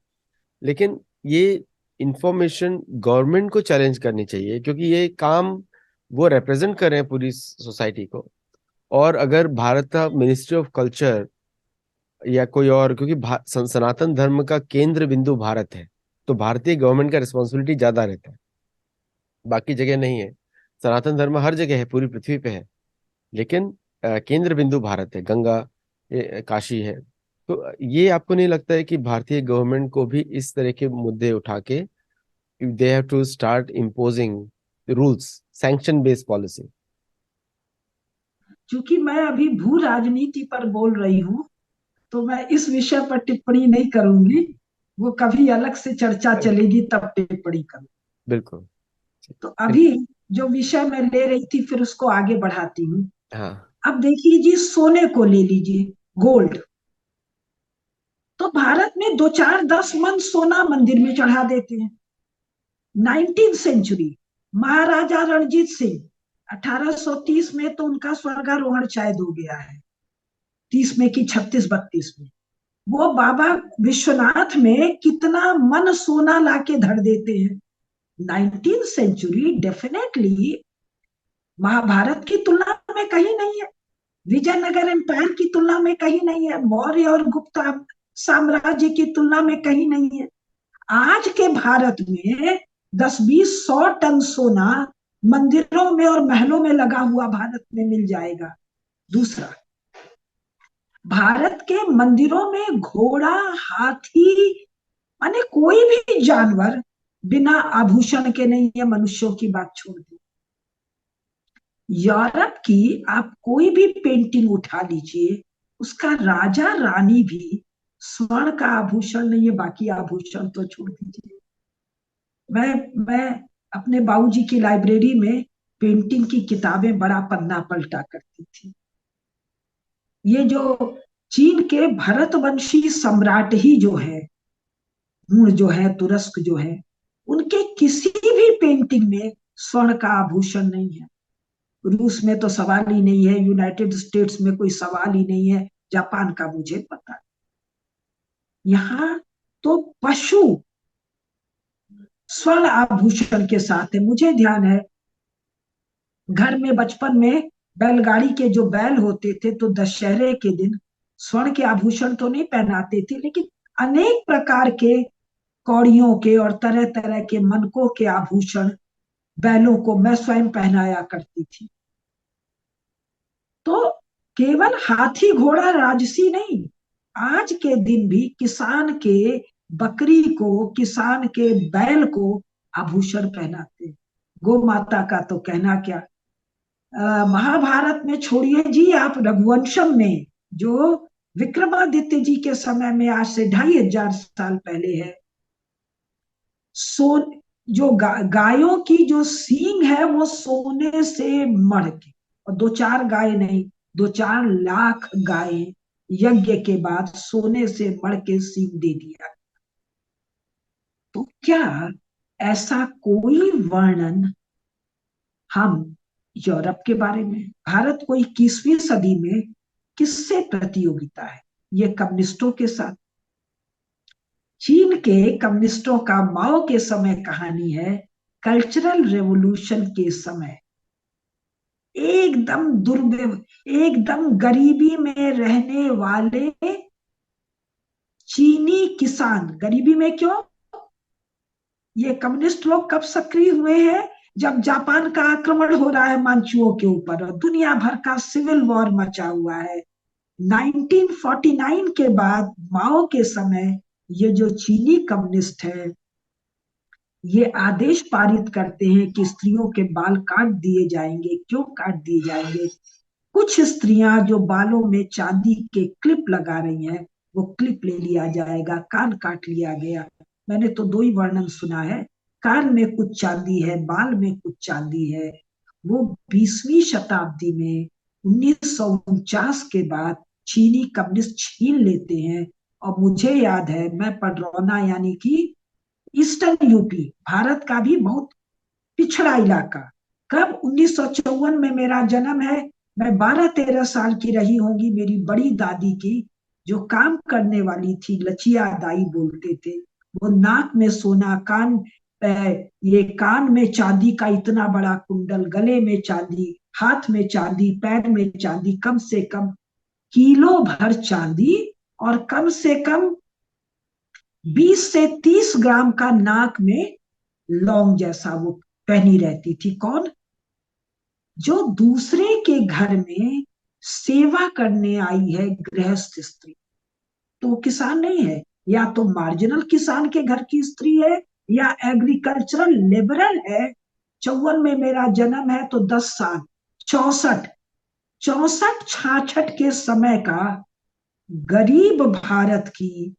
लेकिन ये इंफॉर्मेशन गवर्नमेंट को चैलेंज करनी चाहिए, क्योंकि ये काम वो रिप्रेजेंट कर रहे हैं पूरी सोसाइटी को। और अगर भारत का मिनिस्ट्री ऑफ कल्चर या कोई और, क्योंकि सनातन धर्म का केंद्र बिंदु भारत है, तो भारतीय गवर्नमेंट का रिस्पॉन्सिबिलिटी ज्यादा रहता है, बाकी जगह नहीं है। सनातन धर्म हर जगह है, पूरी पृथ्वी पे है, लेकिन केंद्र बिंदु भारत है, गंगा, काशी है। तो ये आपको नहीं लगता है कि भारतीय गवर्नमेंट को भी इस तरह के मुद्दे उठा के they have to start imposing rules, sanction based policy? क्योंकि मैं अभी भू राजनीति पर बोल रही हूँ, तो मैं इस विषय पर टिप्पणी नहीं करूंगी। वो कभी अलग से चर्चा चलेगी तब टिप्पणी करूँ। बिल्कुल। तो अभी जो विषय मैं ले रही थी फिर उसको आगे बढ़ाती हूँ। हाँ। अब देखिए जी, सोने को ले लीजिए, गोल्ड। तो भारत में दो चार 10 मन सोना मंदिर में चढ़ा देते हैं। 19th सेंचुरी, महाराजा रणजीत सिंह, 1830 में तो उनका स्वर्गारोहण शायद हो गया है, 30 में कि 36-32 में। वो बाबा विश्वनाथ में कितना मन सोना लाके धर देते हैं। 19th सेंचुरी डेफिनेटली महाभारत की तुलना में कहीं नहीं है, विजयनगर एम्पायर की तुलना में कहीं नहीं है, मौर्य और गुप्ता साम्राज्य की तुलना में कहीं नहीं है। आज के भारत में 10-20-100 टन सोना मंदिरों में और महलों में लगा हुआ भारत में मिल जाएगा। दूसरा, भारत के मंदिरों में घोड़ा, हाथी, माने कोई भी जानवर बिना आभूषण के नहीं है, मनुष्यों की बात छोड़ दी। यूरोप की आप कोई भी पेंटिंग उठा लीजिए, उसका राजा रानी भी स्वर्ण का आभूषण नहीं है, बाकी आभूषण तो छोड़ दीजिए। मैं अपने बाबूजी की लाइब्रेरी में पेंटिंग की किताबें बड़ा पन्ना पलटा करती थी। ये जो चीन के भरतवंशी सम्राट ही जो है, हुण जो है, तुरस्क जो है, उनके किसी भी पेंटिंग में स्वर्ण का आभूषण नहीं है। रूस में तो सवाल ही नहीं है, यूनाइटेड स्टेट्स में कोई सवाल ही नहीं है, जापान का मुझे पता। यहाँ तो पशु स्वर्ण आभूषण के साथ है। मुझे ध्यान है, घर में बचपन में बैलगाड़ी के जो बैल होते थे तो दशहरे के दिन स्वर्ण के आभूषण तो नहीं पहनाते थे, लेकिन अनेक प्रकार के कौड़ियों के और तरह तरह के मनकों के आभूषण बैलों को मैं स्वयं पहनाया करती थी। तो केवल हाथी घोड़ा राजसी नहीं, आज के दिन भी किसान के बकरी को, किसान के बैल को आभूषण पहनाते। गौ माता का तो कहना क्या। महाभारत में छोड़िए जी, आप रघुवंशम में जो विक्रमादित्य जी के समय में, आज से 2500 साल पहले है, सो जो गायों की जो सींग है वो सोने से मढ़ के, और दो चार गाय नहीं, 2-4 लाख गाय यज्ञ के बाद सोने से मढ़ के सींग दे दिया। तो क्या ऐसा कोई वर्णन हम यूरोप के बारे में, भारत को 21वीं सदी में किससे प्रतियोगिता है? ये कम्युनिस्टों के साथ। चीन के कम्युनिस्टों का माओ के समय कहानी है, कल्चरल रेवोल्यूशन के समय एकदम एकदम गरीबी में रहने वाले चीनी किसान। गरीबी में क्यों? ये कम्युनिस्ट लोग कब सक्रिय हुए हैं? जब जापान का आक्रमण हो रहा है मांचुओं के ऊपर और दुनिया भर का सिविल वॉर मचा हुआ है। 1949 के बाद माओ के समय ये जो चीनी कम्युनिस्ट है, ये आदेश पारित करते हैं कि स्त्रियों के बाल काट दिए जाएंगे। क्यों काट दिए जाएंगे? कुछ स्त्रियां जो बालों में चांदी के क्लिप लगा रही हैं, वो क्लिप ले लिया जाएगा, कान काट लिया गया। मैंने तो दो ही वर्णन सुना है, कान में कुछ चांदी है, बाल में कुछ चांदी है। वो 20वीं शताब्दी में 1949 के बाद चीनी कम्युनिस्ट छीन लेते हैं। और मुझे याद है, मैं पडरौना यानी कि ईस्टर्न यूपी, भारत का भी बहुत पिछड़ा इलाका, कब 1954 में मेरा जन्म है, मैं 12-13 साल की रही होंगी, मेरी बड़ी दादी की जो काम करने वाली थी, लचिया दाई बोलते थे, वो नाक में सोना, ये कान में चांदी का इतना बड़ा कुंडल, गले में चांदी, हाथ में चांदी, पैर में चांदी, कम से कम किलो भर चांदी, और कम से कम 20 से 30 ग्राम का नाक में लौंग जैसा वो पहनी रहती थी। कौन? जो दूसरे के घर में सेवा करने आई है, गृहस्थ स्त्री। तो वो किसान नहीं है, या तो मार्जिनल किसान के घर की स्त्री है, या एग्रीकल्चरल लेबरर है। 54 में मेरा जन्म है, तो 10 साल, 64, 64-66 के समय का गरीब भारत की,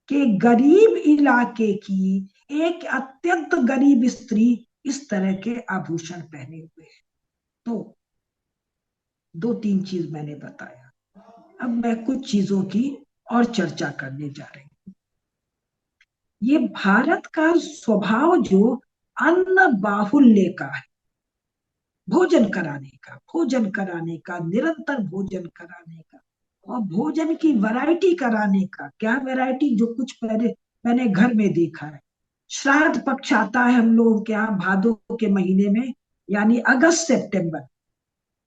के गरीब इलाके की एक अत्यंत गरीब स्त्री इस तरह के आभूषण पहने हुए है। तो 2-3 चीज मैंने बताया। अब मैं कुछ चीजों की और चर्चा करने जा रही हूँ। ये भारत का स्वभाव जो अन्न बाहुल्य का है, भोजन कराने का, निरंतर भोजन कराने का, और भोजन की वैरायटी कराने का। क्या वैरायटी? जो कुछ पहले मैंने घर में देखा है, श्राद्ध पक्ष आता है हम लोगों के यहाँ भादों के महीने में, यानी अगस्त सितंबर,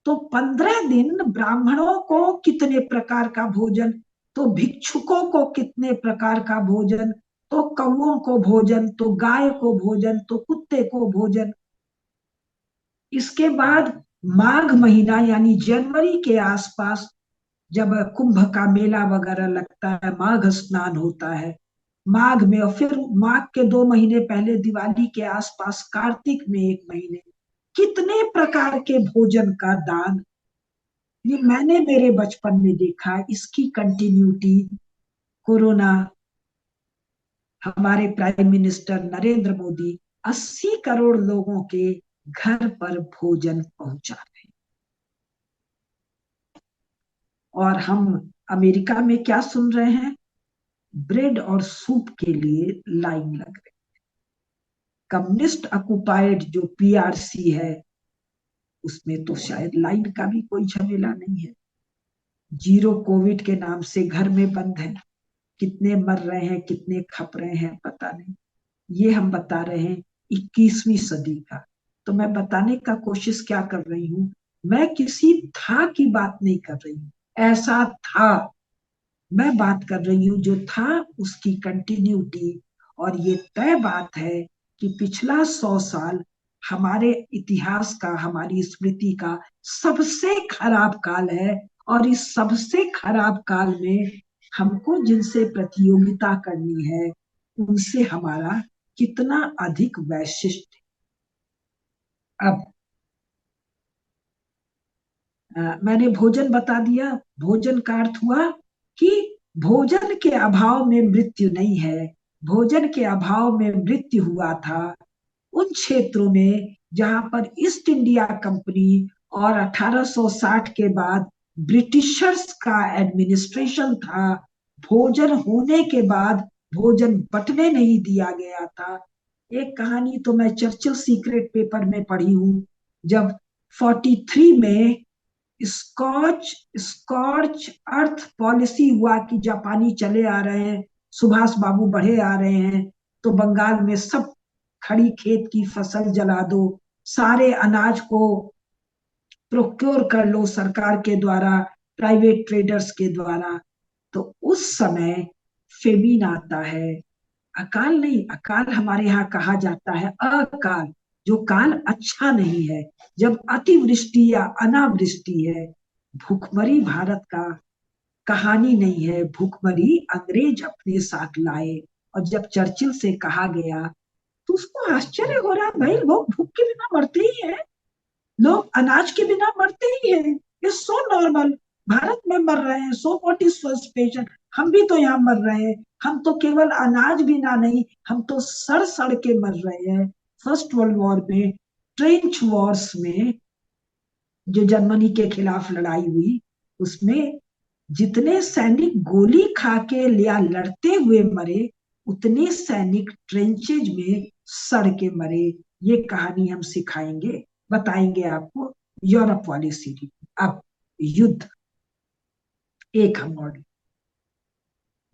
तो 15 दिन ब्राह्मणों को कितने प्रकार का भोजन, तो भिक्षुकों को कितने प्रकार का भोजन, तो कौओं को भोजन, तो गाय को भोजन, तो कुत्ते को भोजन। इसके बाद माघ महीना यानी जनवरी के आसपास, जब कुंभ का मेला वगैरह लगता है, माघ स्नान होता है माघ में, और फिर माघ के 2 महीने पहले दिवाली के आसपास, कार्तिक में 1 महीने, कितने प्रकार के भोजन का दान। ये मैंने मेरे बचपन में देखा। इसकी कंटिन्यूटी कोरोना, हमारे प्राइम मिनिस्टर नरेंद्र मोदी 80 करोड़ लोगों के घर पर भोजन पहुंचा रहे हैं। और हम अमेरिका में क्या सुन रहे हैं? ब्रेड और सूप के लिए लाइन लग रही। कम्युनिस्ट ऑक्युपाइड जो पीआरसी है, उसमें तो शायद लाइन का भी कोई झमेला नहीं है। जीरो कोविड के नाम से घर में बंद है, कितने मर रहे हैं, कितने खप रहे हैं पता नहीं। ये हम बता रहे हैं 21वीं सदी का। तो मैं बताने का कोशिश क्या कर रही हूँ, मैं किसी था की बात नहीं कर रही हूँ, ऐसा था। मैं बात कर रही हूँ जो था उसकी कंटिन्यूटी। और ये तय बात है कि पिछला 100 साल हमारे इतिहास का, हमारी स्मृति का सबसे खराब काल है। और इस सबसे खराब काल में हमको जिनसे प्रतियोगिता करनी है, उनसे हमारा कितना अधिक वैशिष्ट। अब मैंने भोजन बता दिया। भोजन का अर्थ हुआ कि भोजन के अभाव में मृत्यु नहीं है। भोजन के अभाव में मृत्यु हुआ था उन क्षेत्रों में जहां पर ईस्ट इंडिया कंपनी और 1860 के बाद ब्रिटिशर्स का एडमिनिस्ट्रेशन था। भोजन होने के बाद भोजन बंटने नहीं दिया गया था। एक कहानी तो मैं चर्चिल सीक्रेट पेपर में पढ़ी हूँ, जब 43 में स्कॉच स्कॉच अर्थ पॉलिसी हुआ कि जापानी चले आ रहे हैं, सुभाष बाबू बढ़े आ रहे हैं, तो बंगाल में सब खड़ी खेत की फसल जला दो, सारे अनाज को प्रोक्योर कर लो सरकार के द्वारा, प्राइवेट ट्रेडर्स के द्वारा। तो उस समय फेमीन आता है। अकाल नहीं, अकाल हमारे यहाँ कहा जाता है अकाल, जो काल अच्छा नहीं है, जब अतिवृष्टि या अनावृष्टि है। भूखमरी भारत का कहानी नहीं है, भूखमरी अंग्रेज अपने साथ लाए। और जब चर्चिल से कहा गया, तो उसको आश्चर्य हो रहा, भाई लोग भूख के बिना मरते ही हैं, लोग अनाज के बिना मरते ही हैं, इट्स सो नॉर्मल। भारत में मर रहे हैं, so what is so special? हम भी तो यहाँ मर रहे हैं। हम तो केवल अनाज बिना नहीं, हम तो सड़ सड़ के मर रहे हैं। फर्स्ट वर्ल्ड वॉर में, ट्रेंच वॉर्स में, जो जर्मनी के खिलाफ लड़ाई हुई, उसमें जितने सैनिक गोली खा के या लड़ते हुए मरे, उतने सैनिक ट्रेंचेज में सड़ के मरे। ये कहानी हम सिखाएंगे, बताएंगे आपको यूरोप वाली सीरीज। अब युद्ध, एक है मॉडल।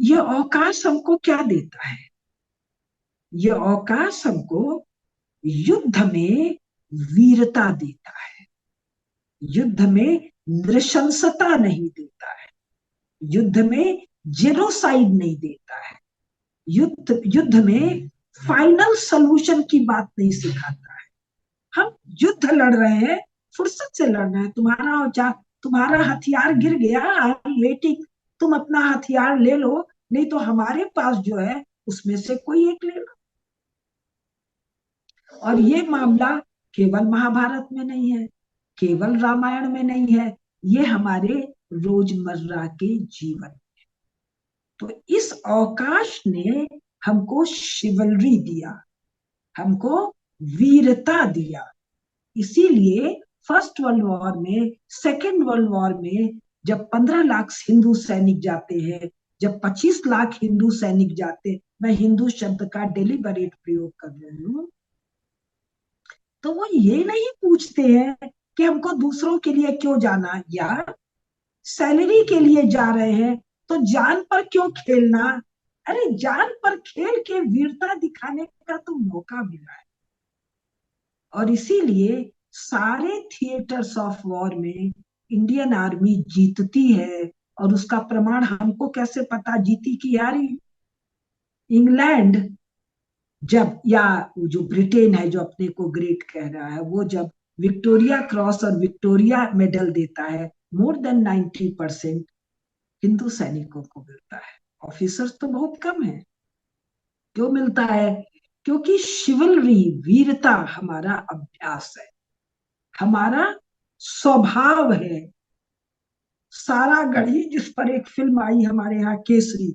ये अवकाश हमको क्या देता है? ये अवकाश हमको युद्ध में वीरता देता है, युद्ध में नृशंसता नहीं देता है, युद्ध में जेनोसाइड नहीं देता है, युद्ध युद्ध में फाइनल सोल्यूशन की बात नहीं सिखाता है। हम युद्ध लड़ रहे हैं, फुर्सत से लड़ रहे हैं। तुम्हारा हथियार गिर गया, आई एम वेटिंग, तुम अपना हथियार ले लो, नहीं तो हमारे पास जो है उसमें से कोई एक ले लो। और ये मामला केवल महाभारत में नहीं है, केवल रामायण में नहीं है, ये हमारे रोजमर्रा के जीवन। तो इस अवकाश ने हमको शिवलरी दिया, हमको वीरता दिया। इसीलिए फर्स्ट वर्ल्ड वॉर में, सेकेंड वर्ल्ड वॉर में जब 15 लाख हिंदू सैनिक जाते हैं, जब 25 लाख हिंदू सैनिक जाते, मैं हिंदू शब्द का डेलिबरेट प्रयोग कर रही हूँ, तो वो ये नहीं पूछते हैं कि हमको दूसरों के लिए क्यों जाना, या सैलरी के लिए जा रहे हैं तो जान पर क्यों खेलना। अरे जान पर खेल के वीरता दिखाने का तो मौका मिला है। और इसीलिए सारे थिएटर्स ऑफ वॉर में इंडियन आर्मी जीतती है। और उसका प्रमाण हमको कैसे पता जीती कि हारी? इंग्लैंड जब, या जो ब्रिटेन है जो अपने को ग्रेट कह रहा है, वो जब विक्टोरिया क्रॉस और विक्टोरिया मेडल देता है, मोर देन 90% हिंदू सैनिकों को मिलता है, ऑफिसर्स तो बहुत कम है। क्यों मिलता है? क्योंकि शिवलरी, वीरता हमारा अभ्यास है, हमारा स्वभाव है। सारागढ़ी, जिस पर एक फिल्म आई हमारे यहाँ, केसरी,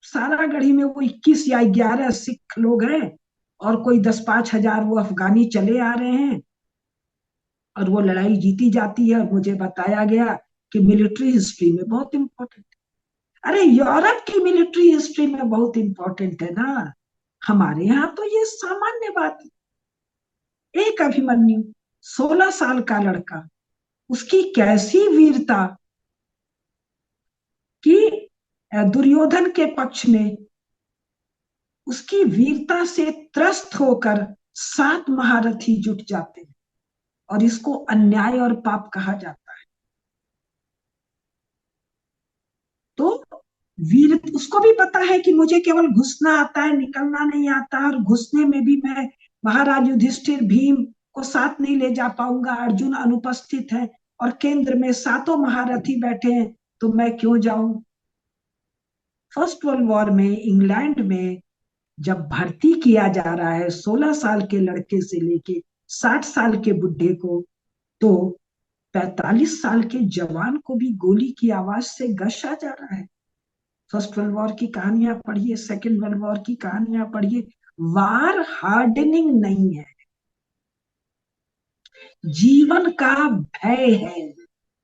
सारागढ़ी में वो 21 या 11 सिख लोग हैं और कोई 10-5 हजार वो अफगानी चले आ रहे हैं, और वो लड़ाई जीती जाती है। और मुझे बताया गया कि मिलिट्री हिस्ट्री में बहुत इंपॉर्टेंट। अरे यूरोप की मिलिट्री हिस्ट्री में बहुत इंपॉर्टेंट है ना, हमारे यहाँ तो ये सामान्य बात है। एक अभिमन्यु, 16 साल का लड़का, उसकी कैसी वीरता कि दुर्योधन के पक्ष में उसकी वीरता से त्रस्त होकर 7 महारथी जुट जाते हैं, और इसको अन्याय और पाप कहा जाता है। तो वीर, उसको भी पता है कि मुझे केवल घुसना आता है, निकलना नहीं आता, और घुसने में भी मैं महाराज युधिष्ठिर, भीम को साथ नहीं ले जा पाऊंगा, अर्जुन अनुपस्थित है और केंद्र में 7 महारथी बैठे हैं, तो मैं क्यों जाऊं। फर्स्ट वर्ल्ड वॉर में इंग्लैंड में जब भर्ती किया जा रहा है 16 साल के लड़के से लेके 60 साल के बुढ़े को, तो 45 साल के जवान को भी गोली की आवाज से गश आ जा रहा है। फर्स्ट वर्ल्ड वॉर की कहानियां पढ़िए, सेकेंड वर्ल्ड वॉर की कहानियां पढ़िए, वार हार्डनिंग नहीं है, जीवन का भय है,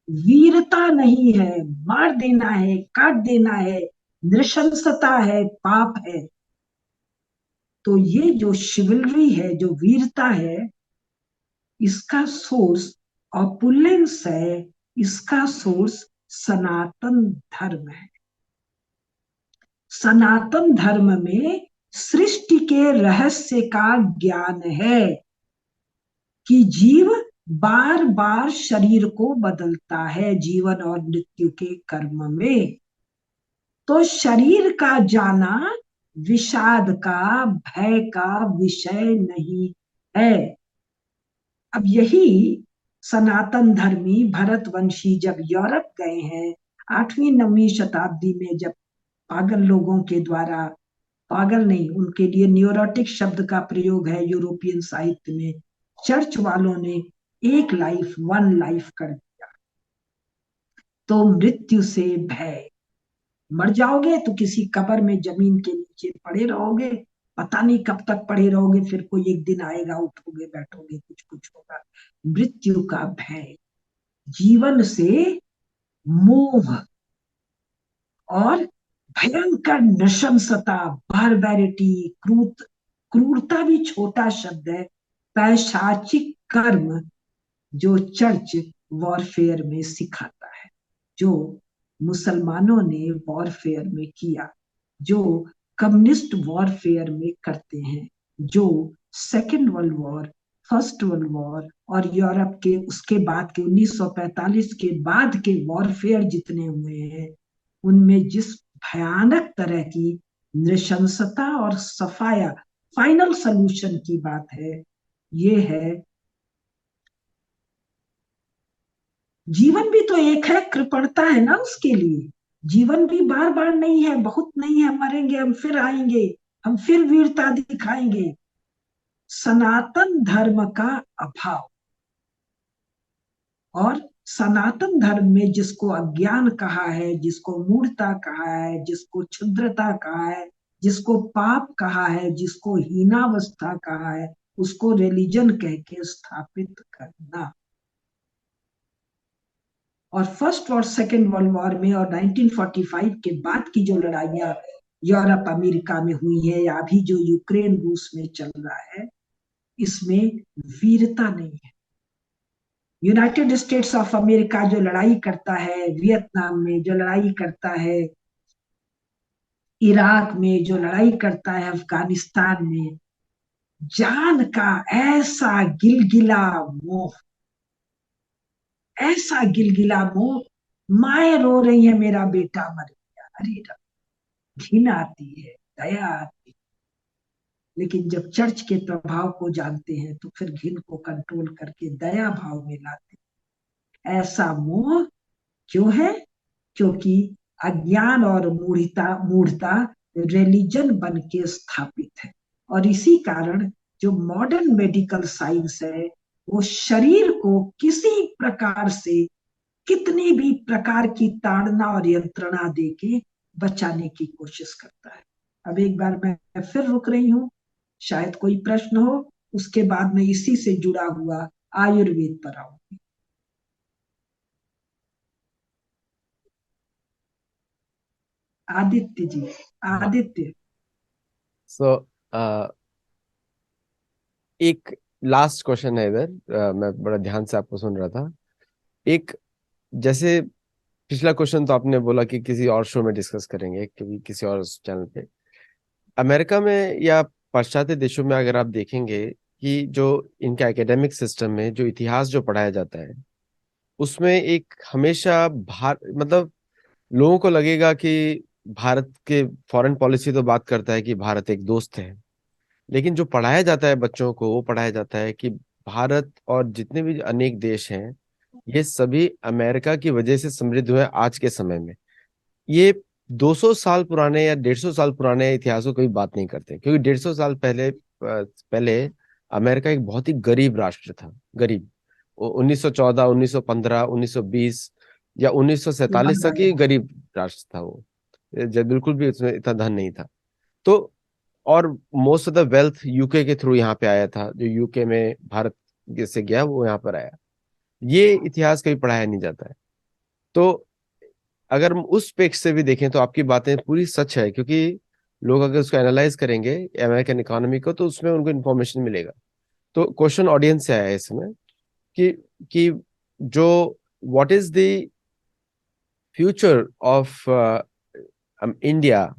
वीरता नहीं है, मार देना है, काट देना है, नृशंसता है, पाप है। तो ये जो शिवलरी है, जो वीरता है, इसका सोर्स ऑपुलेंस है, इसका सोर्स सनातन धर्म है। सनातन धर्म में सृष्टि के रहस्य का ज्ञान है कि जीव बार बार शरीर को बदलता है जीवन और मृत्यु के कर्म में। तो शरीर का जाना विषाद का, भय का विषय नहीं है। अब यही सनातन धर्मी भरतवंशी जब यूरोप गए हैं 8वीं 9वीं शताब्दी में, जब पागल लोगों के द्वारा, पागल नहीं, उनके लिए न्यूरोटिक शब्द का प्रयोग है यूरोपियन साहित्य में, चर्च वालों ने एक लाइफ, वन लाइफ कर दिया। तो मृत्यु से भय, मर जाओगे तो किसी कब्र में जमीन के नीचे पड़े रहोगे, पता नहीं कब तक पड़े रहोगे, फिर कोई एक दिन आएगा, उठोगे, बैठोगे, कुछ कुछ होगा। मृत्यु का भय, जीवन से मोह, और भयंकर नृशंसता, बारबैरिटी, क्रूरता भी छोटा शब्द है, पैशाचिक कर्म जो चर्च वॉरफेयर में सिखाता है, जो मुसलमानों ने वॉरफेयर में किया, जो कम्युनिस्ट वॉरफेयर में करते हैं, जो second world war, first world war और यूरोप के उसके बाद के 1945 के बाद के वॉरफेयर जितने हुए हैं, उनमें जिस भयानक तरह की नृशंसता और सफाया फाइनल सोल्यूशन की बात है, ये है जीवन भी तो एक है, कृपणता है ना उसके लिए। जीवन भी बार बार नहीं है, बहुत नहीं है, मरेंगे हम फिर आएंगे, हम फिर वीरता दिखाएंगे। सनातन धर्म का अभाव और सनातन धर्म में जिसको अज्ञान कहा है, जिसको मूढ़ता कहा है, जिसको क्षुद्रता कहा है, जिसको पाप कहा है, जिसको हीनावस्था कहा है, उसको रिलीजन कह के स्थापित करना। और फर्स्ट और सेकेंड वर्ल्ड वॉर में और 1945 के बाद की जो लड़ाइयां यूरोप अमेरिका में हुई है, या अभी जो यूक्रेन रूस में चल रहा है, इसमें वीरता नहीं है। यूनाइटेड स्टेट्स ऑफ अमेरिका जो लड़ाई करता है वियतनाम में, जो लड़ाई करता है इराक में, जो लड़ाई करता है अफगानिस्तान में, जान का ऐसा गिलगिला मोह, ऐसा गिलगिला मोह, माए रो रही है मेरा बेटा मर गया, अरे घिन आती है, दया आती है। लेकिन जब चर्च के प्रभाव को जानते हैं तो फिर घिन को कंट्रोल करके दया भाव में लाते हैं। ऐसा मोह क्यों है? क्योंकि अज्ञान और मूढ़ता मूढ़ता रिलीजन बन के स्थापित है। और इसी कारण जो मॉडर्न मेडिकल साइंस है, वो शरीर को किसी प्रकार से, कितनी भी प्रकार की ताड़ना और यंत्रणा देके बचाने की कोशिश करता है। अब एक बार मैं फिर रुक रही हूँ, शायद कोई प्रश्न हो, उसके बाद मैं इसी से जुड़ा हुआ आयुर्वेद पर आऊंगी। आदित्य जी, हाँ। आदित्य। सो एक लास्ट क्वेश्चन है इधर। मैं बड़ा ध्यान से आपको सुन रहा था। एक, जैसे पिछला क्वेश्चन तो आपने बोला कि किसी और शो में डिस्कस करेंगे, कभी किसी और चैनल पे। अमेरिका में या पाश्चात्य देशों में अगर आप देखेंगे कि जो इनका एकेडमिक सिस्टम में जो इतिहास जो पढ़ाया जाता है, उसमें एक हमेशा मतलब लोगों को लगेगा कि भारत के फॉरेन पॉलिसी तो बात करता है कि भारत एक दोस्त है, लेकिन जो पढ़ाया जाता है बच्चों को, वो पढ़ाया जाता है कि भारत और जितने भी अनेक देश हैं, ये सभी अमेरिका की वजह से समृद्ध हुए आज के समय में। ये 200 साल पुराने या 150 साल पुराने इतिहासों की बात नहीं करते, क्योंकि 150 साल पहले अमेरिका एक बहुत ही गरीब राष्ट्र था। गरीब, 1914, 1915, 1920 या 1947 तक ही गरीब राष्ट्र था वो। जब बिल्कुल भी उसमें इतना धन नहीं था। तो और most of the wealth UK के थ्रू यहाँ पे आया था। जो यूके में भारत से गया वो यहाँ पर आया। ये इतिहास कभी पढ़ाया नहीं जाता है। तो अगर हम उस पेक्ष से भी देखें तो आपकी बातें पूरी सच है, क्योंकि लोग अगर उसको एनालाइज करेंगे अमेरिकन इकोनॉमी को, तो उसमें उनको इन्फॉर्मेशन मिलेगा। तो क्वेश्चन ऑडियंस से आया है इसमें कि जो what is the future of India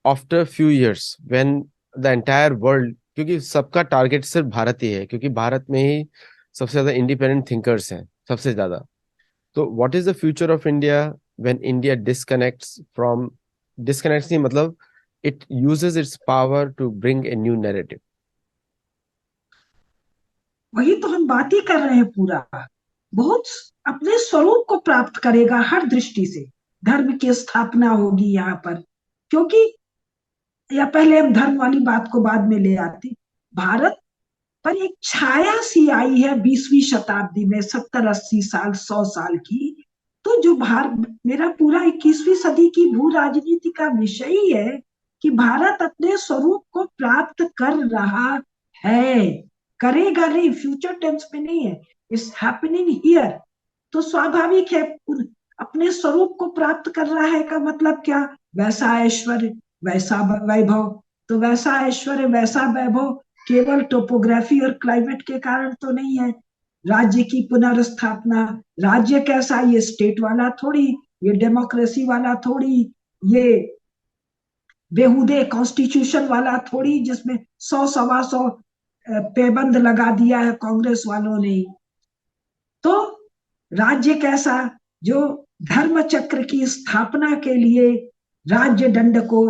after few years when the entire world, क्योंकि सबका टारगेट सिर्फ भारत ही है, क्योंकि भारत में ही सबसे ज्यादा इंडिपेंडेंट थिंकर्स हैं, सबसे ज्यादा। तो what is the future of India when India disconnects नहीं, मतलब it uses its power to bring a new narrative. वही तो हम बात ही कर रहे हैं पूरा। बहुत अपने स्वरूप को प्राप्त करेगा हर दृष्टि से। धर्म की स्थापना होगी यहाँ पर, क्योंकि, या पहले हम धर्म वाली बात को बाद में ले आते, भारत पर एक छाया सी आई है 20वीं शताब्दी में, 70-80 साल, 100 साल की। तो जो भारत, मेरा पूरा 21वीं सदी की भू राजनीति का विषय ही है कि भारत अपने स्वरूप को प्राप्त कर रहा है। करेगा नहीं, फ्यूचर टेंस में नहीं है, इट्स हैपनिंग हियर। तो स्वाभाविक है, अपने स्वरूप को प्राप्त कर रहा है का मतलब क्या? वैसा ऐश्वर्य, वैसा वैभव। तो वैसा ऐश्वर्य, वैसा वैभव केवल टोपोग्राफी और क्लाइमेट के कारण तो नहीं है। राज्य की पुनर्स्थापना। राज्य कैसा, ये स्टेट वाला थोड़ी, ये डेमोक्रेसी वाला थोड़ी, ये बेहुदे कॉन्स्टिट्यूशन वाला थोड़ी जिसमें 100 सवा 100 पैबंद लगा दिया है कांग्रेस वालों ने। तो राज्य कैसा, जो धर्म चक्र की स्थापना के लिए राजदंड को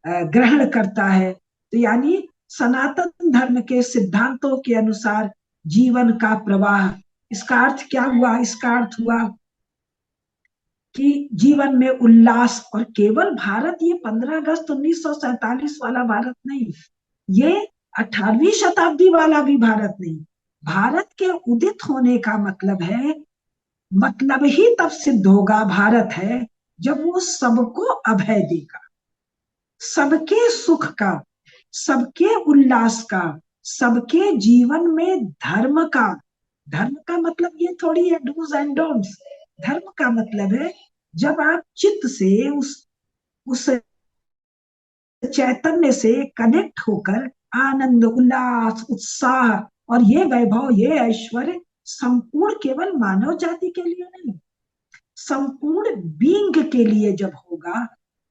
ग्रहण करता है। तो यानी सनातन धर्म के सिद्धांतों के अनुसार जीवन का प्रवाह। इसका अर्थ क्या हुआ? इसका अर्थ हुआ कि जीवन में उल्लास। और केवल भारत, ये 15 अगस्त 1947 वाला भारत नहीं, ये 18वीं शताब्दी वाला भी भारत नहीं। भारत के उदित होने का मतलब है, मतलब ही तब सिद्ध होगा भारत है जब वो सबको अभय देगा, सबके सुख का, सबके उल्लास का, सबके जीवन में धर्म का। धर्म का मतलब ये थोड़ी है डूज एंड डोंट्स। धर्म का मतलब है जब आप चित्त से उस चैतन्य से कनेक्ट होकर आनंद, उल्लास, उत्साह और ये वैभव, ये ऐश्वर्य संपूर्ण केवल मानव जाति के लिए नहीं, संपूर्ण बींग के लिए जब होगा,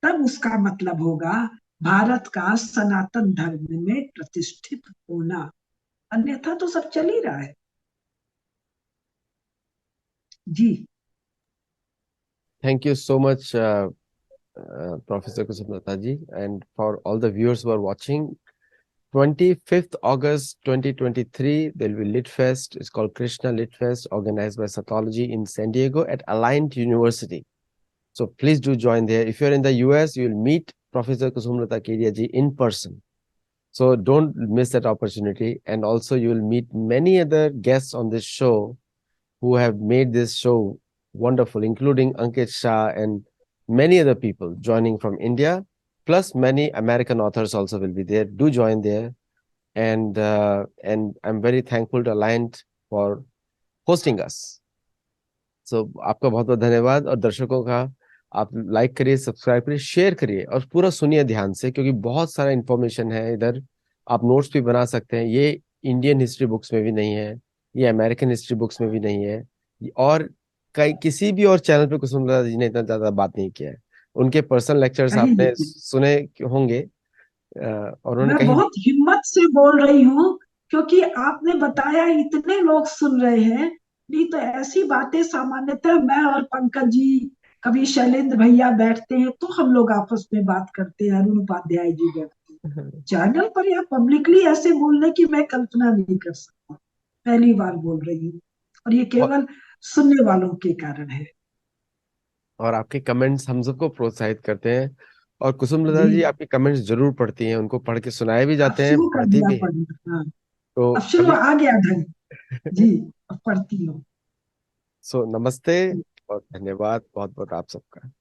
तब उसका मतलब होगा भारत का सनातन धर्म में प्रतिष्ठित होना। अन्यथा तो सब चल ही रहा है। जी। Thank you so much, Professor Kusumlata ji, and for all the viewers who are watching. 25th August 2023, there will be Lit Fest. It's called Krishna Lit Fest, organized by Satology in San Diego at Alliant University. So please do join there. If you're in the US, you will meet Professor Kusumlata Kedia ji in person. So don't miss that opportunity. And also you will meet many other guests on this show who have made this show wonderful, including Ankit Shah and many other people joining from India, plus many American authors also will be there. Do join there. And I'm very thankful to Alliant for hosting us. So आपका बहुत बहुत धन्यवाद। और दर्शकों का, आप like करिए, subscribe करिए, शेयर करिए और पूरा सुनिए ध्यान से, क्योंकि बहुत सारा इंफॉर्मेशन है इधर। आप नोट्स भी बना सकते हैं। ये इंडियन हिस्ट्री बुक्स में भी नहीं है, ये अमेरिकन हिस्ट्री बुक्स में भी नहीं है, और कई किसी भी और चैनल पे कुसुमलता जी ने इतना ज्यादा बात नहीं किया है। उनके पर्सनल लेक्चर्स नहीं आपने नहीं, सुने होंगे, और उन्होंने मैं कहीं बहुत हिम्मत से बोल रही हूँ, क्योंकि आपने बताया, इतने लोग सुन रहे हैं। नहीं तो ऐसी बातें सामान्यतः मैं और पंकज जी, कभी शैलेंद्र भैया बैठते हैं तो हम लोग आपस में बात करते हैं, अरुण उपाध्याय जी बैठते हैं। चैनल पर या पब्लिकली ऐसे बोलने की मैं कल्पना नहीं कर सकता। पहली बार बोल रही हूँ, और ये और केवल सुनने वालों के कारण है। और आपके कमेंट्स हम सबको प्रोत्साहित करते हैं। और कुसुमलता जी। जी आपके कमेंट्स जरूर पढ़ती हैं, उनको पढ़ के सुनाए भी अब जाते हैं, शुरू कर पढ़ती दिया भी हैं। पढ़ना, हाँ। तो अब शुरू, कभी आ गया ढंग। जी। अब पढ़ती हूँ। सो नमस्ते और धन्यवाद बहुत बहुत आप सबका।